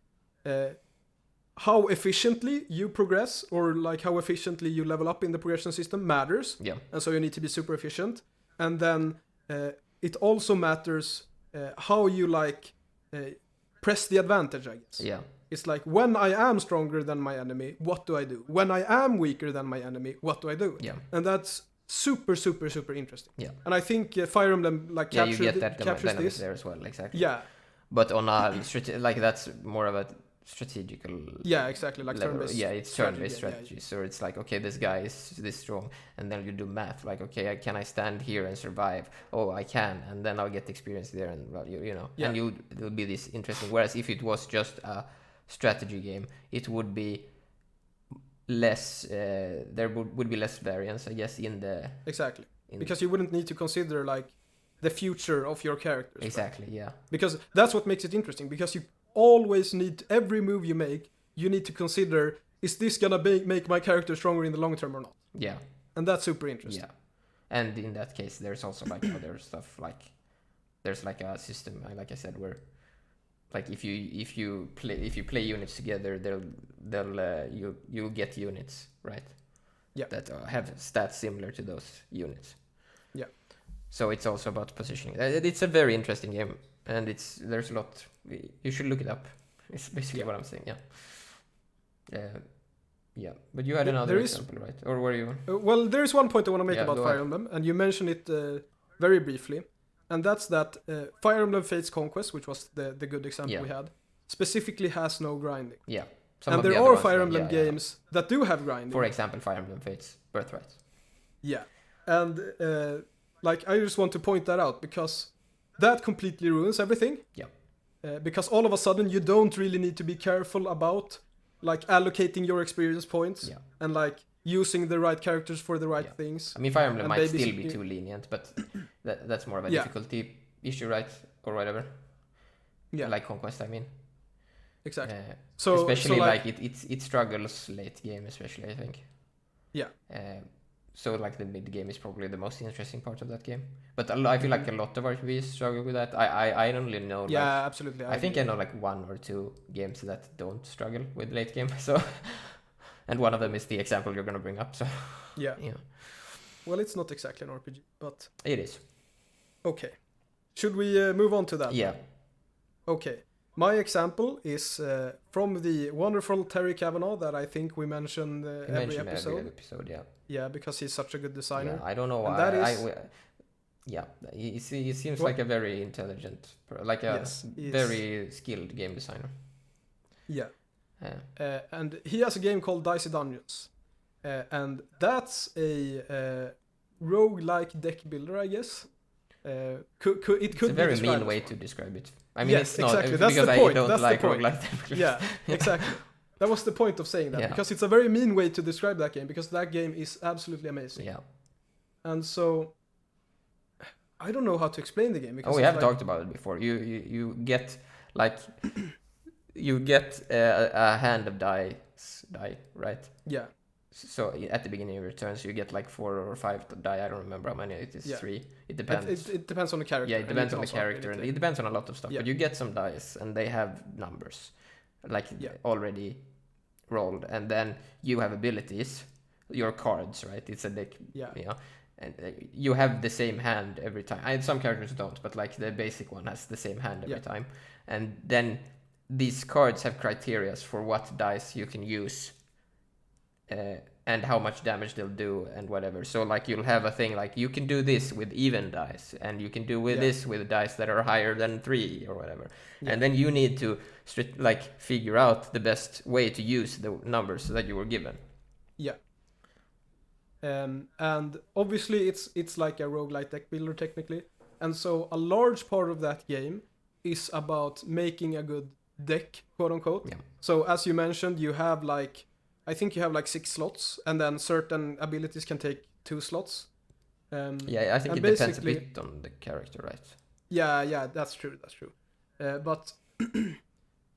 how efficiently you progress, or like how efficiently you level up in the progression system matters. Yeah. And so you need to be super efficient. And then it also matters how you like press the advantage, I guess. Yeah. It's like, when I am stronger than my enemy, what do I do? When I am weaker than my enemy, what do I do? Yeah. And that's super, super, super interesting. Yeah. And I think Fire Emblem captures you get that captures dynamic this there as well, exactly. Yeah. But on a like that's more of a strategical. Yeah, exactly, like level. turn-based. Yeah, it's turn-based strategy. So it's like, okay, this guy is this strong, and then you do math. Like, okay, can I stand here and survive? Oh, I can, and then I'll get experience there, and well, you know, Yeah. and it'll be this interesting. Whereas if it was just a strategy game, it would be less. There would be less variance, I guess, in the exactly. Because you wouldn't need to consider like the future of your characters. Exactly, right? yeah. Because that's what makes it interesting. Because you always need, every move you make, you need to consider, is this gonna make my character stronger in the long term or not? Yeah. And that's super interesting. Yeah. And in that case, there's also like other stuff, like there's like a system, like I said, where like if you play units together, you'll get units, right? Yeah. That have stats similar to those units. Yeah. So it's also about positioning. It's a very interesting game, and there's a lot. You should look it up. It's basically what I'm saying. Yeah. Yeah. But you had another example, right? Or were you? Well, there is one point I want to make about Fire Emblem, and you mentioned it very briefly, and that's that Fire Emblem Fates Conquest, which was the good example we had, specifically has no grinding. Yeah. And there are Fire Emblem games that do have grinding. For example, Fire Emblem Fates Birthright. Yeah. And like, I just want to point that out, because that completely ruins everything. Yeah. Because all of a sudden you don't really need to be careful about like allocating your experience points and like using the right characters for the right things. I mean, Fire Emblem might still be too lenient, but that's more of a difficulty issue, right? Or whatever. Yeah. Like Conquest, I mean. Exactly. So especially like it struggles late game, especially, I think. Yeah. So like the mid game is probably the most interesting part of that game. But I feel like a lot of RPGs struggle with that. I only know. Yeah, like, absolutely. I think I know like 1 or 2 games that don't struggle with late game. So, and one of them is the example you're gonna bring up. So. Yeah. Well, it's not exactly an RPG, but it is. Okay. Should we move on to that? Yeah. Okay. My example is from the wonderful Terry Kavanagh that I think we mentioned every episode. Every episode, yeah. Yeah, because he's such a good designer. Yeah, I don't know why. He seems like a very intelligent, like a very skilled game designer. Yeah. And he has a game called Dicey Dungeons. And that's a roguelike deck builder, I guess. It could it's a very mean way to describe it. I mean, it's not exactly. That's because the point. I don't That's like the point. roguelike. Yeah, exactly. That was the point of saying that, because it's a very mean way to describe that game, because that game is absolutely amazing. Yeah. And so I don't know how to explain the game. Because we have talked about it before. You get like you get a hand of die, right? Yeah. So at the beginning of your turns, you get like 4 or 5 die. I don't remember how many it is. 3. It depends. It depends on the character. Yeah, it depends on the character, and it depends on a lot of stuff. Yeah. But you get some dice, and they have numbers, like already rolled, and then you have abilities, your cards, right? It's a deck. Yeah. You know, and you have the same hand every time. Some characters don't, but like the basic one has the same hand every time, and then these cards have criterias for what dice you can use. And how much damage they'll do and whatever. So like you'll have a thing like you can do this with even dice, and you can do with this with dice that are higher than 3 or whatever. Yeah. And then you need to figure out the best way to use the numbers that you were given. Yeah. And obviously it's like a roguelite deck builder technically. And so a large part of that game is about making a good deck, quote unquote. Yeah. So as you mentioned, you have I think you have 6 slots, and then certain abilities can take 2 slots. I think it depends a bit on the character, right? Yeah, that's true. But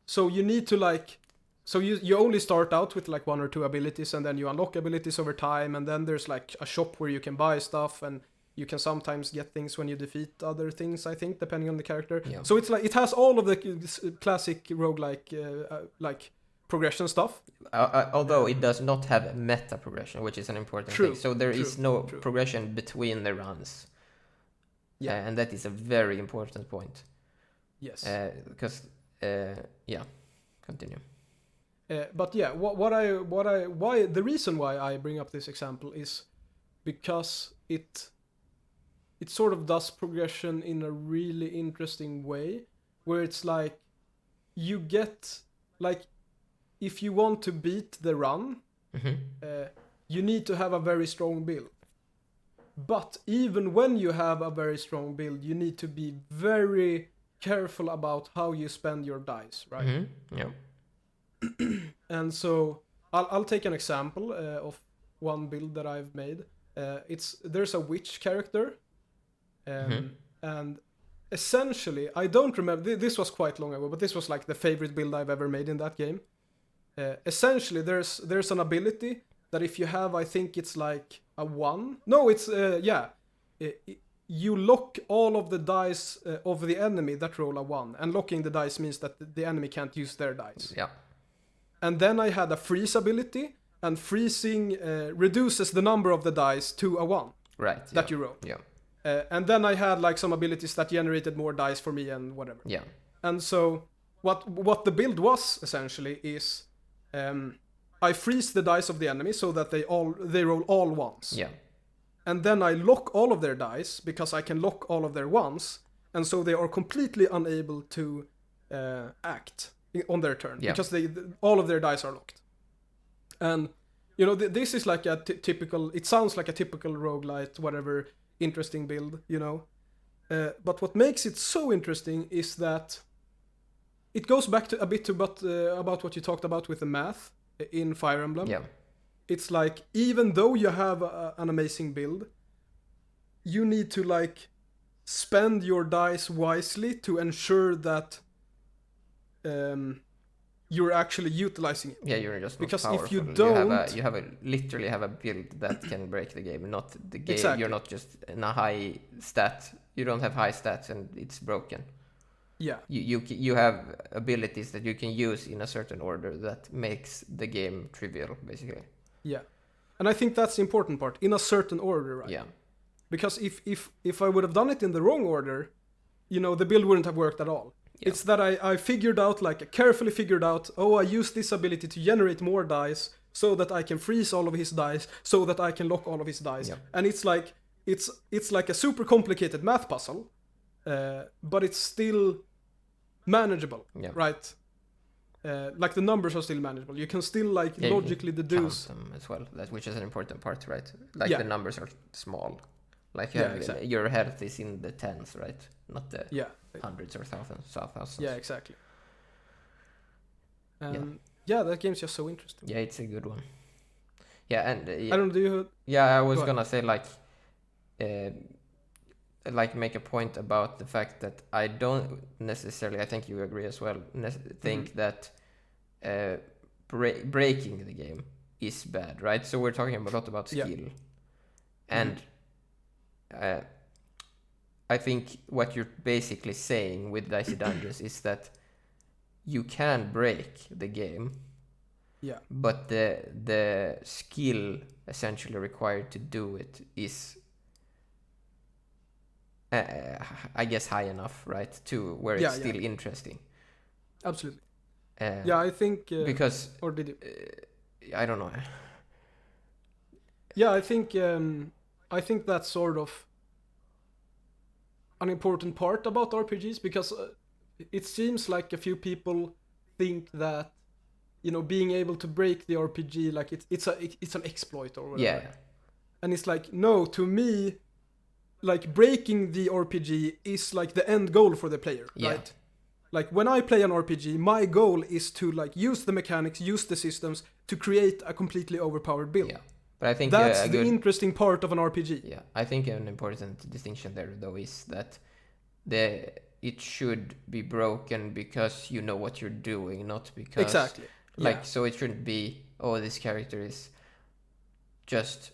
So you need to like, so you only start out with like 1 or 2 abilities, and then you unlock abilities over time, and then there's like a shop where you can buy stuff, and you can sometimes get things when you defeat other things, I think, depending on the character. Yeah. So it's like, it has all of the classic roguelike like progression stuff. Although it does not have meta progression, which is an important thing. So there is no progression between the runs. Yeah. And that is a very important point. Yes. Because, continue. But yeah, why the reason why I bring up this example is because it sort of does progression in a really interesting way, where it's like you get like, if you want to beat the run, you need to have a very strong build. But even when you have a very strong build, you need to be very careful about how you spend your dice, right? Yeah. And so I'll take an example of one build that I've made. There's a witch character, and essentially, I don't remember, this was quite long ago, but this was like the favorite build I've ever made in that game. Essentially, there's an ability that if you have, I think it's like a 1. No, it's you lock all of the dice of the enemy that roll a 1, and locking the dice means that the enemy can't use their dice. Yeah. And then I had a freeze ability, and freezing reduces the number of the dice to a 1. Right. That you roll. Yeah. And then I had like some abilities that generated more dice for me and whatever. Yeah. And so what the build was essentially is I freeze the dice of the enemy so that they roll all 1s. Yeah. And then I lock all of their dice because I can lock all of their 1s, and so they are completely unable to act on their turn because all of their dice are locked. And you know, this is like a typical. It sounds like a typical roguelite, whatever, interesting build, you know. But what makes it so interesting is that it goes back to a bit about what you talked about with the math in Fire Emblem. Yeah. It's like, even though you have an amazing build, you need to like spend your dice wisely to ensure that you're actually utilizing it. Yeah, you're just not because powerful. If you don't, you literally have a build that can break the game, not the game. Exactly. You're not just in a high stat. You don't have high stats and it's broken. Yeah. You have abilities that you can use in a certain order that makes the game trivial, basically. Yeah. And I think that's the important part, in a certain order, right? Yeah. Because if I would have done it in the wrong order, you know, the build wouldn't have worked at all. Yeah. It's that I figured out, like, I carefully figured out, I use this ability to generate more dice so that I can freeze all of his dice, so that I can lock all of his dice. Yeah. And it's like a super complicated math puzzle, but it's still manageable, right? Like the numbers are still manageable. You can still logically deduce them as well, which is an important part, right? Like the numbers are small. Like exactly. Your health is in the tens, right? Not the hundreds or thousands. Yeah, exactly. That game's just so interesting. Yeah, it's a good one. Yeah, and I don't know. I was gonna say make a point about the fact that I don't necessarily, I think you agree as well, think that breaking the game is bad, right? So we're talking a lot about skill. And I think what you're basically saying with Dicey Dungeons is that you can break the game, but the skill essentially required to do it is I guess high enough, right, to where it's still interesting. Absolutely. I think because or did you? I don't know. Yeah, I think that's sort of an important part about RPGs, because it seems like a few people think that, you know, being able to break the RPG, like it's an exploit or whatever. Yeah. And it's like, no, to me, like, breaking the RPG is like the end goal for the player, right? Like, when I play an RPG, my goal is to like use the mechanics, use the systems to create a completely overpowered build. Yeah. But I think that's the interesting part of an RPG. Yeah, I think an important distinction there, though, is that it should be broken because you know what you're doing, not because exactly. So it shouldn't be, oh, this character is just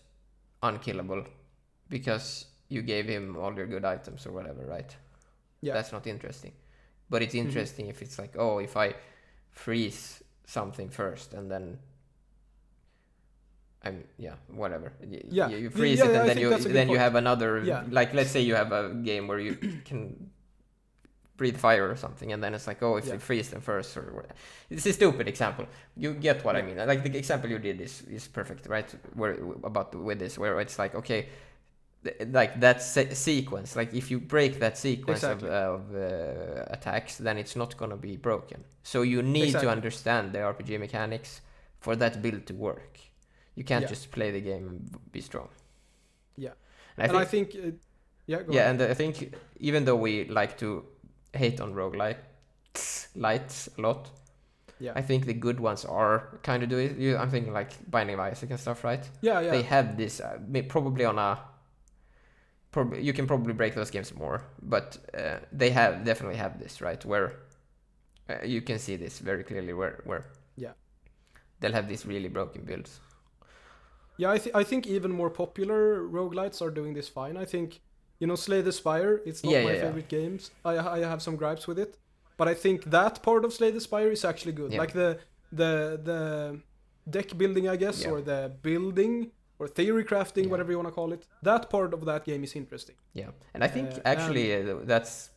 unkillable because you gave him all your good items or whatever, right? Yeah. That's not interesting. But it's interesting if it's like, oh, if I freeze something first and then whatever. You freeze it and then you have another like, let's say you have a game where you can breathe fire or something, and then it's like, oh, if you freeze them first, or it's a stupid example. You get what I mean. Like the example you did is perfect, right? Where it's like, okay, like that sequence, like if you break that sequence of attacks, then it's not gonna be broken. So you need to understand the RPG mechanics for that build to work. You can't just play the game and be strong. Yeah. And I think and I think even though we like to hate on roguelites a lot, I think the good ones are kind of do it. I'm thinking like Binding of Isaac and stuff, right? Yeah. They have this probably on a... you can probably break those games more, but they definitely have this, right? Where you can see this very clearly where they'll have these really broken builds. Yeah, I think even more popular roguelites are doing this fine. I think, Slay the Spire, it's not my favorite games. I have some gripes with it. But I think that part of Slay the Spire is actually good. Yeah. Like the deck building, I guess, or the building, or theory crafting, whatever you want to call it. That part of that game is interesting. Yeah, and I think that's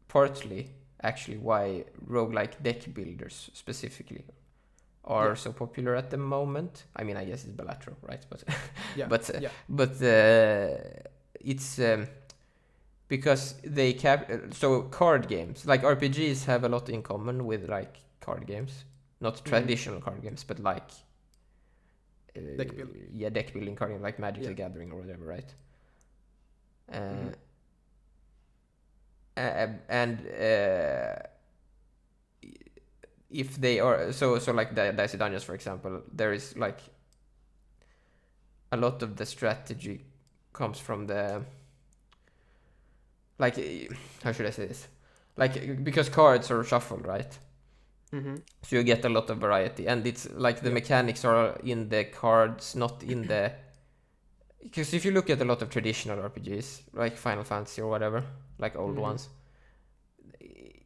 partly actually why roguelike deck builders specifically are so popular at the moment. I mean, I guess it's Balatro, right? But it's because they so card games, like RPGs, have a lot in common with like card games, not traditional card games, but like deck building. Yeah, deck building card games like Magic the Gathering or whatever, right? If they are so like the Dicey Dungeons, for example, there is like a lot of the strategy comes from the, like, how should I say this, like, because cards are shuffled, right? So you get a lot of variety, and it's like the mechanics are in the cards, not in the, because if you look at a lot of traditional RPGs like Final Fantasy or whatever, like old ones,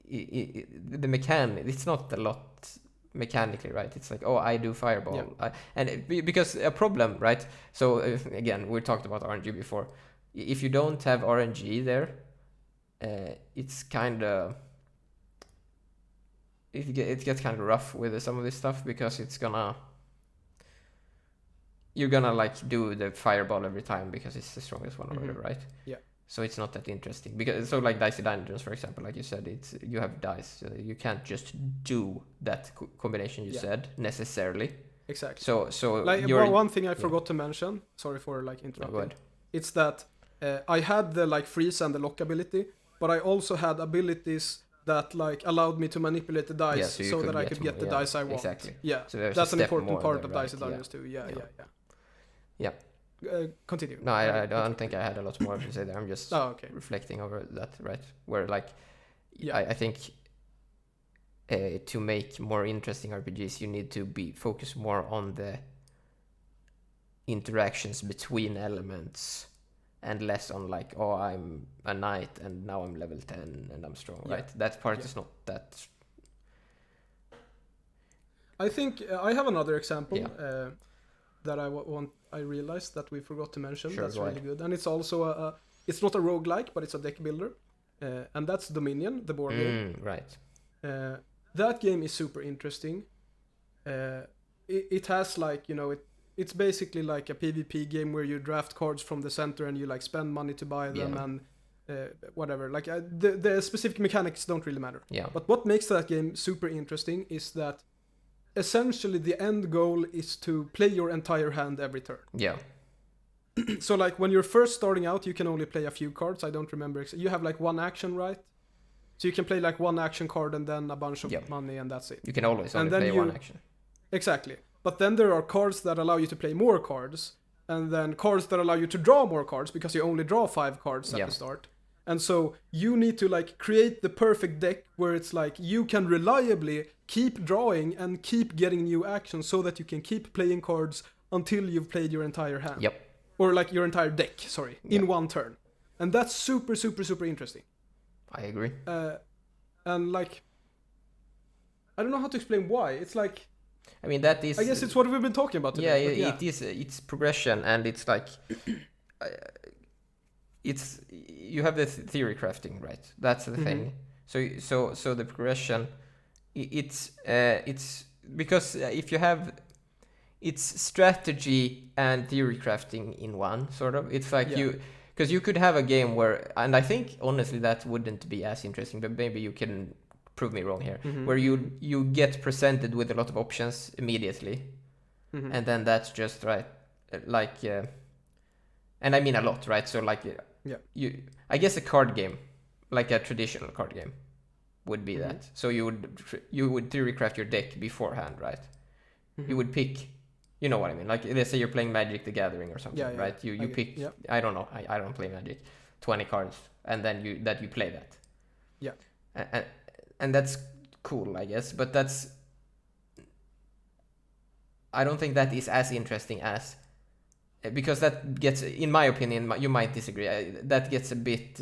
the mechanic, it's not a lot mechanically, right? It's like, oh, I do fireball, because a problem, right? So again, we talked about RNG before. If you don't have RNG there, it's kind of, it gets kind of rough with some of this stuff, because you're gonna like do the fireball every time because it's the strongest one or whatever, right? Yeah. So it's not that interesting, because so like Dicey Dungeons, for example, like you said, you have dice, so you can't just do that combination you said necessarily. Exactly. So like one thing I forgot to mention, sorry for like interrupting. It's that I had the like freeze and the lock ability, but I also had abilities that like allowed me to manipulate the dice so that I could get the dice I want. Exactly. Yeah. So that's an important part of Dicey Dungeons too. Yeah. Continue. No, I don't think I had a lot more to say there. I'm just reflecting over that, right? Where like, I think to make more interesting RPGs, you need to focus more on the interactions between elements and less on like, oh, I'm a knight and now I'm level 10 and I'm strong, right? That part is not that. I think I have another example that I realized that we forgot to mention. Sure, that's really good, and it's also it's not a roguelike, but it's a deck builder, and that's Dominion, the board game. Right. That game is super interesting. It has like, it's basically like a PvP game where you draft cards from the center and you like spend money to buy them and whatever. Like the specific mechanics don't really matter. Yeah. But what makes that game super interesting is that essentially the end goal is to play your entire hand every turn. Yeah. So like when you're first starting out, you can only play a few cards. I don't remember. You have like one action, right? So you can play like one action card and then a bunch of money, and that's it. You can always only play one action. Exactly. But then there are cards that allow you to play more cards, and then cards that allow you to draw more cards because you only draw 5 cards at the start. And so you need to like create the perfect deck where it's like you can reliably keep drawing and keep getting new actions so that you can keep playing cards until you've played your entire hand. Yep. Or like your entire deck, sorry, in one turn. And that's super, super, super interesting. I agree. And like, I don't know how to explain why. It's like, I mean, that is... I guess it's what we've been talking about today. Yeah, it is. It's progression, and it's like... it's... You have the theory crafting, right? That's the thing. So the progression... It's because if you have... It's strategy and theory crafting in one, sort of. It's like you... Because you could have a game where... And I think, honestly, that wouldn't be as interesting, but maybe you can... prove me wrong here, where you get presented with a lot of options immediately, and then that's just right, like, and I mean a lot, right? So like, I guess a card game, like a traditional card game, would be that. So you would theory craft your deck beforehand, right? You would pick, you know what I mean? Like, let's say you're playing Magic the Gathering or something, right? You pick, I don't know, I don't play Magic, 20 cards, and then you play that. Yeah. And that's cool, I guess, but that's... I don't think that is as interesting as... Because that gets, in my opinion, you might disagree, that gets a bit...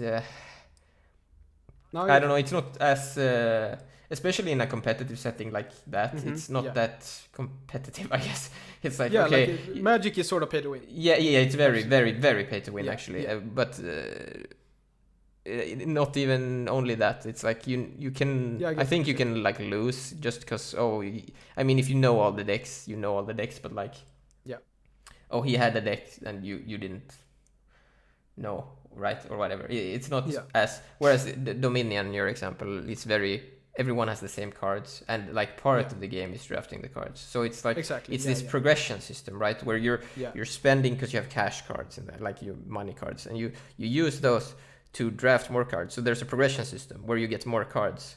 I don't know, it's not as... especially in a competitive setting like that, it's not that competitive, I guess. It's like, okay... Like Magic is sort of pay to win. Yeah, it's very, very, very pay to win, actually. But... not even only that, it's like you can I think you can like lose just because I mean, if you know all the decks, but like he had a deck and you didn't know, right, or whatever. It's not as, whereas the Dominion, your example, it's very, everyone has the same cards, and like part of the game is drafting the cards, so it's like it's this progression system, right, where you're spending because you have cash cards in there, like your money cards, and you use those to draft more cards. So there's a progression system where you get more cards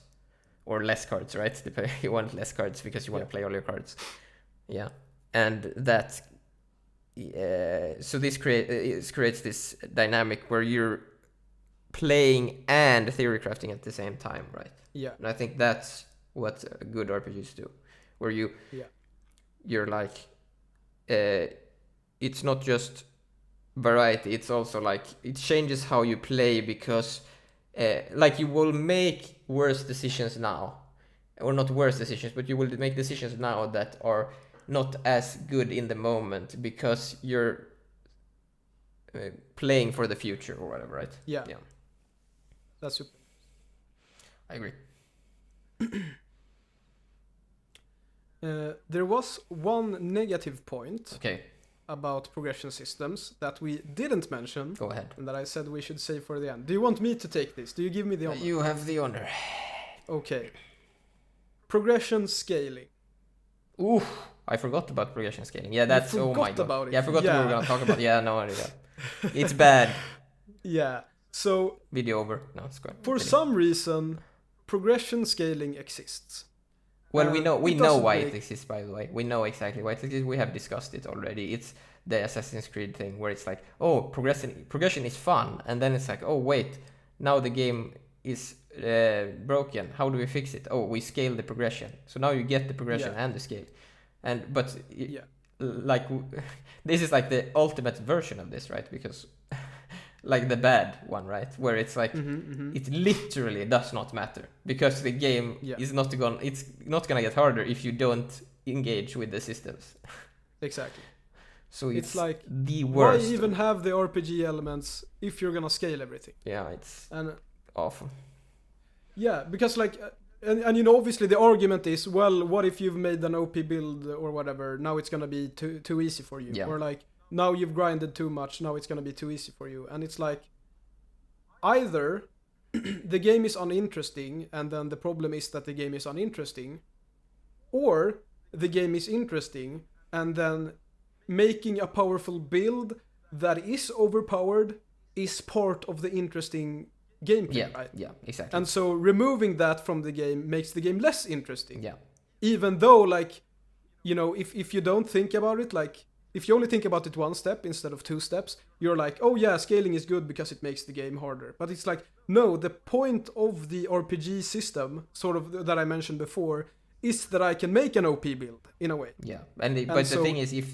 or less cards, right? You want less cards because you want to play all your cards. Yeah. And that... so this creates this dynamic where you're playing and theory crafting at the same time, right? Yeah. And I think that's what good RPGs do. Where you're like... it's not just... variety, it's also like it changes how you play, because like you will make worse decisions now, or not worse decisions, but you will make decisions now that are not as good in the moment because you're playing for the future or whatever, right? Yeah. That's super. I agree. There was one negative point okay about progression systems that we didn't mention. Go ahead. And that I said we should save for the end. Do you want me to take this? Do you give me the honor? You have the honor. Okay. Progression scaling. Ooh, I forgot about progression scaling. Yeah, that's... Oh my god. About it. Yeah, I forgot what we were going to talk about. Yeah, no idea. It's bad. Yeah, so... Video over. No, it's good. For some reason, progression scaling exists. Well, we know why it exists, by the way. We know exactly why it exists. We have discussed it already. It's the Assassin's Creed thing where it's like, progression is fun. And then it's like, oh, wait, now the game is broken. How do we fix it? Oh, we scale the progression. So now you get the progression and the scale. Like, this is like the ultimate version of this, right? Because... like the bad one, right? Where it's like it literally does not matter because the game is not gonna get harder if you don't engage with the systems. Exactly. So it's like the worst. Why even have the RPG elements if you're gonna scale everything? Yeah, it's awful. Yeah, because like and you know, obviously the argument is, well, what if you've made an OP build or whatever, now it's gonna be too easy for you, or like, now you've grinded too much, now it's gonna be too easy for you. And it's like, either the game is uninteresting and then the problem is that the game is uninteresting, or the game is interesting and then making a powerful build that is overpowered is part of the interesting gameplay, right? Yeah, exactly. And so removing that from the game makes the game less interesting. Yeah. Even though, like, you know, if you don't think about it, like, if you only think about it one step instead of two steps, you're like, oh yeah, scaling is good because it makes the game harder. But it's like, no, the point of the RPG system, sort of that I mentioned before, is that I can make an OP build in a way. Yeah, but the thing is, if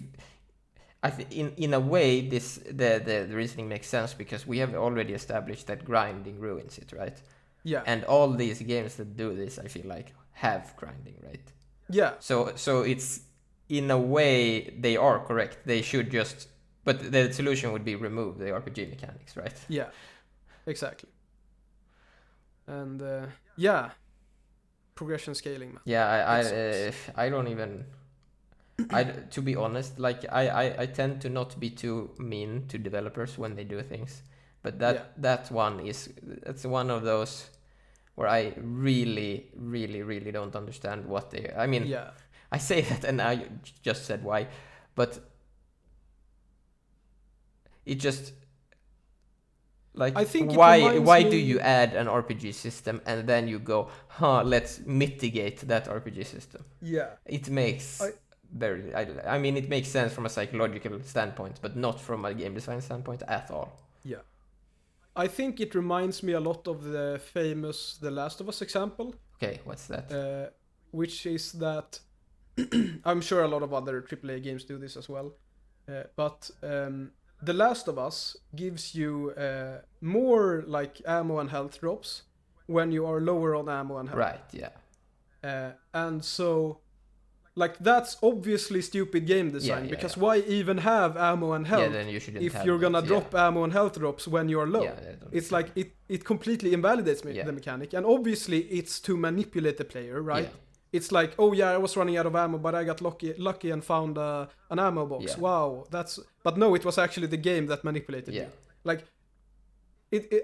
in a way, the reasoning makes sense because we have already established that grinding ruins it, right? Yeah. And all these games that do this, I feel like, have grinding, right? Yeah. So it's, in a way, they are correct. They should just, but the solution would be remove the RPG mechanics, right? Yeah, exactly. And yeah, progression scaling, man. Yeah, I don't even. To be honest, like I tend to not be too mean to developers when they do things, but that's one of those where I really, really, really don't understand what they. I mean, I say that, and I just said why, but it just, like, I think why do you add an RPG system and then you go, let's mitigate that RPG system? Yeah, it makes I mean, it makes sense from a psychological standpoint, but not from a game design standpoint at all. Yeah. I think it reminds me a lot of the famous The Last of Us example. Okay, what's that? Which is that I'm sure a lot of other AAA games do this as well. But The Last of Us gives you more like ammo and health drops when you are lower on ammo and health. Right, yeah. And so, like, that's obviously stupid game design, because why even have ammo and health then you if you're gonna drop ammo and health drops when you're low? It's like it completely invalidates the mechanic, and obviously it's to manipulate the player, right? Yeah. It's like, oh yeah, I was running out of ammo, but I got lucky and found an ammo box. Yeah. Wow, but no, it was actually the game that manipulated you. Like,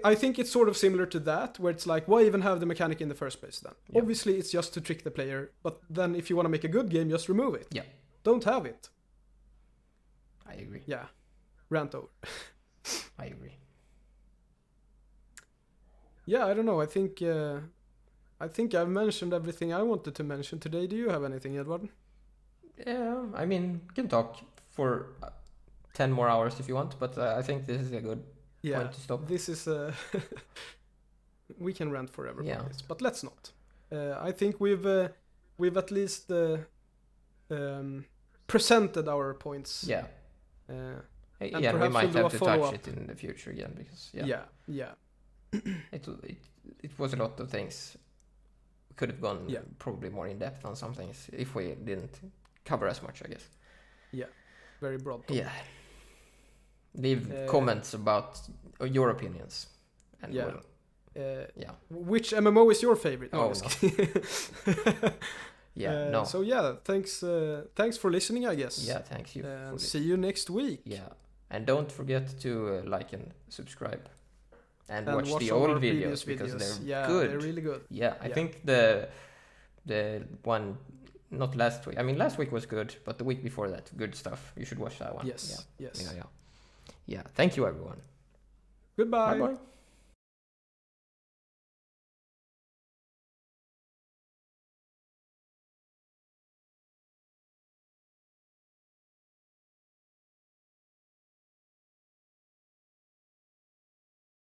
I think it's sort of similar to that, where it's like, why even have the mechanic in the first place then? Yeah. Obviously, it's just to trick the player, but then if you want to make a good game, just remove it. Yeah. Don't have it. I agree. Yeah. Rant over. I agree. Yeah, I don't know. I think I've mentioned everything I wanted to mention today. Do you have anything, Edward? Yeah, I mean, you can talk for 10 more hours if you want, but I think this is a good point to stop. This is we can rant forever about this, but let's not. I think we've at least presented our points. Yeah. And we might have to touch it in the future again, because it was a lot of things. We could have gone probably more in depth on some things if we didn't cover as much, I guess. Yeah, very broad. Yeah. Leave comments about your opinions. And which MMO is your favorite? No. No. So thanks for listening, I guess. Yeah, thanks you. See you next week. Yeah, and don't forget to like and subscribe, and watch the old videos because they're good. They're really good. Yeah, I think the one, not last week. I mean, last week was good, but the week before that, good stuff. You should watch that one. Yes. Yeah. Thank you, everyone. Goodbye. Bye-bye.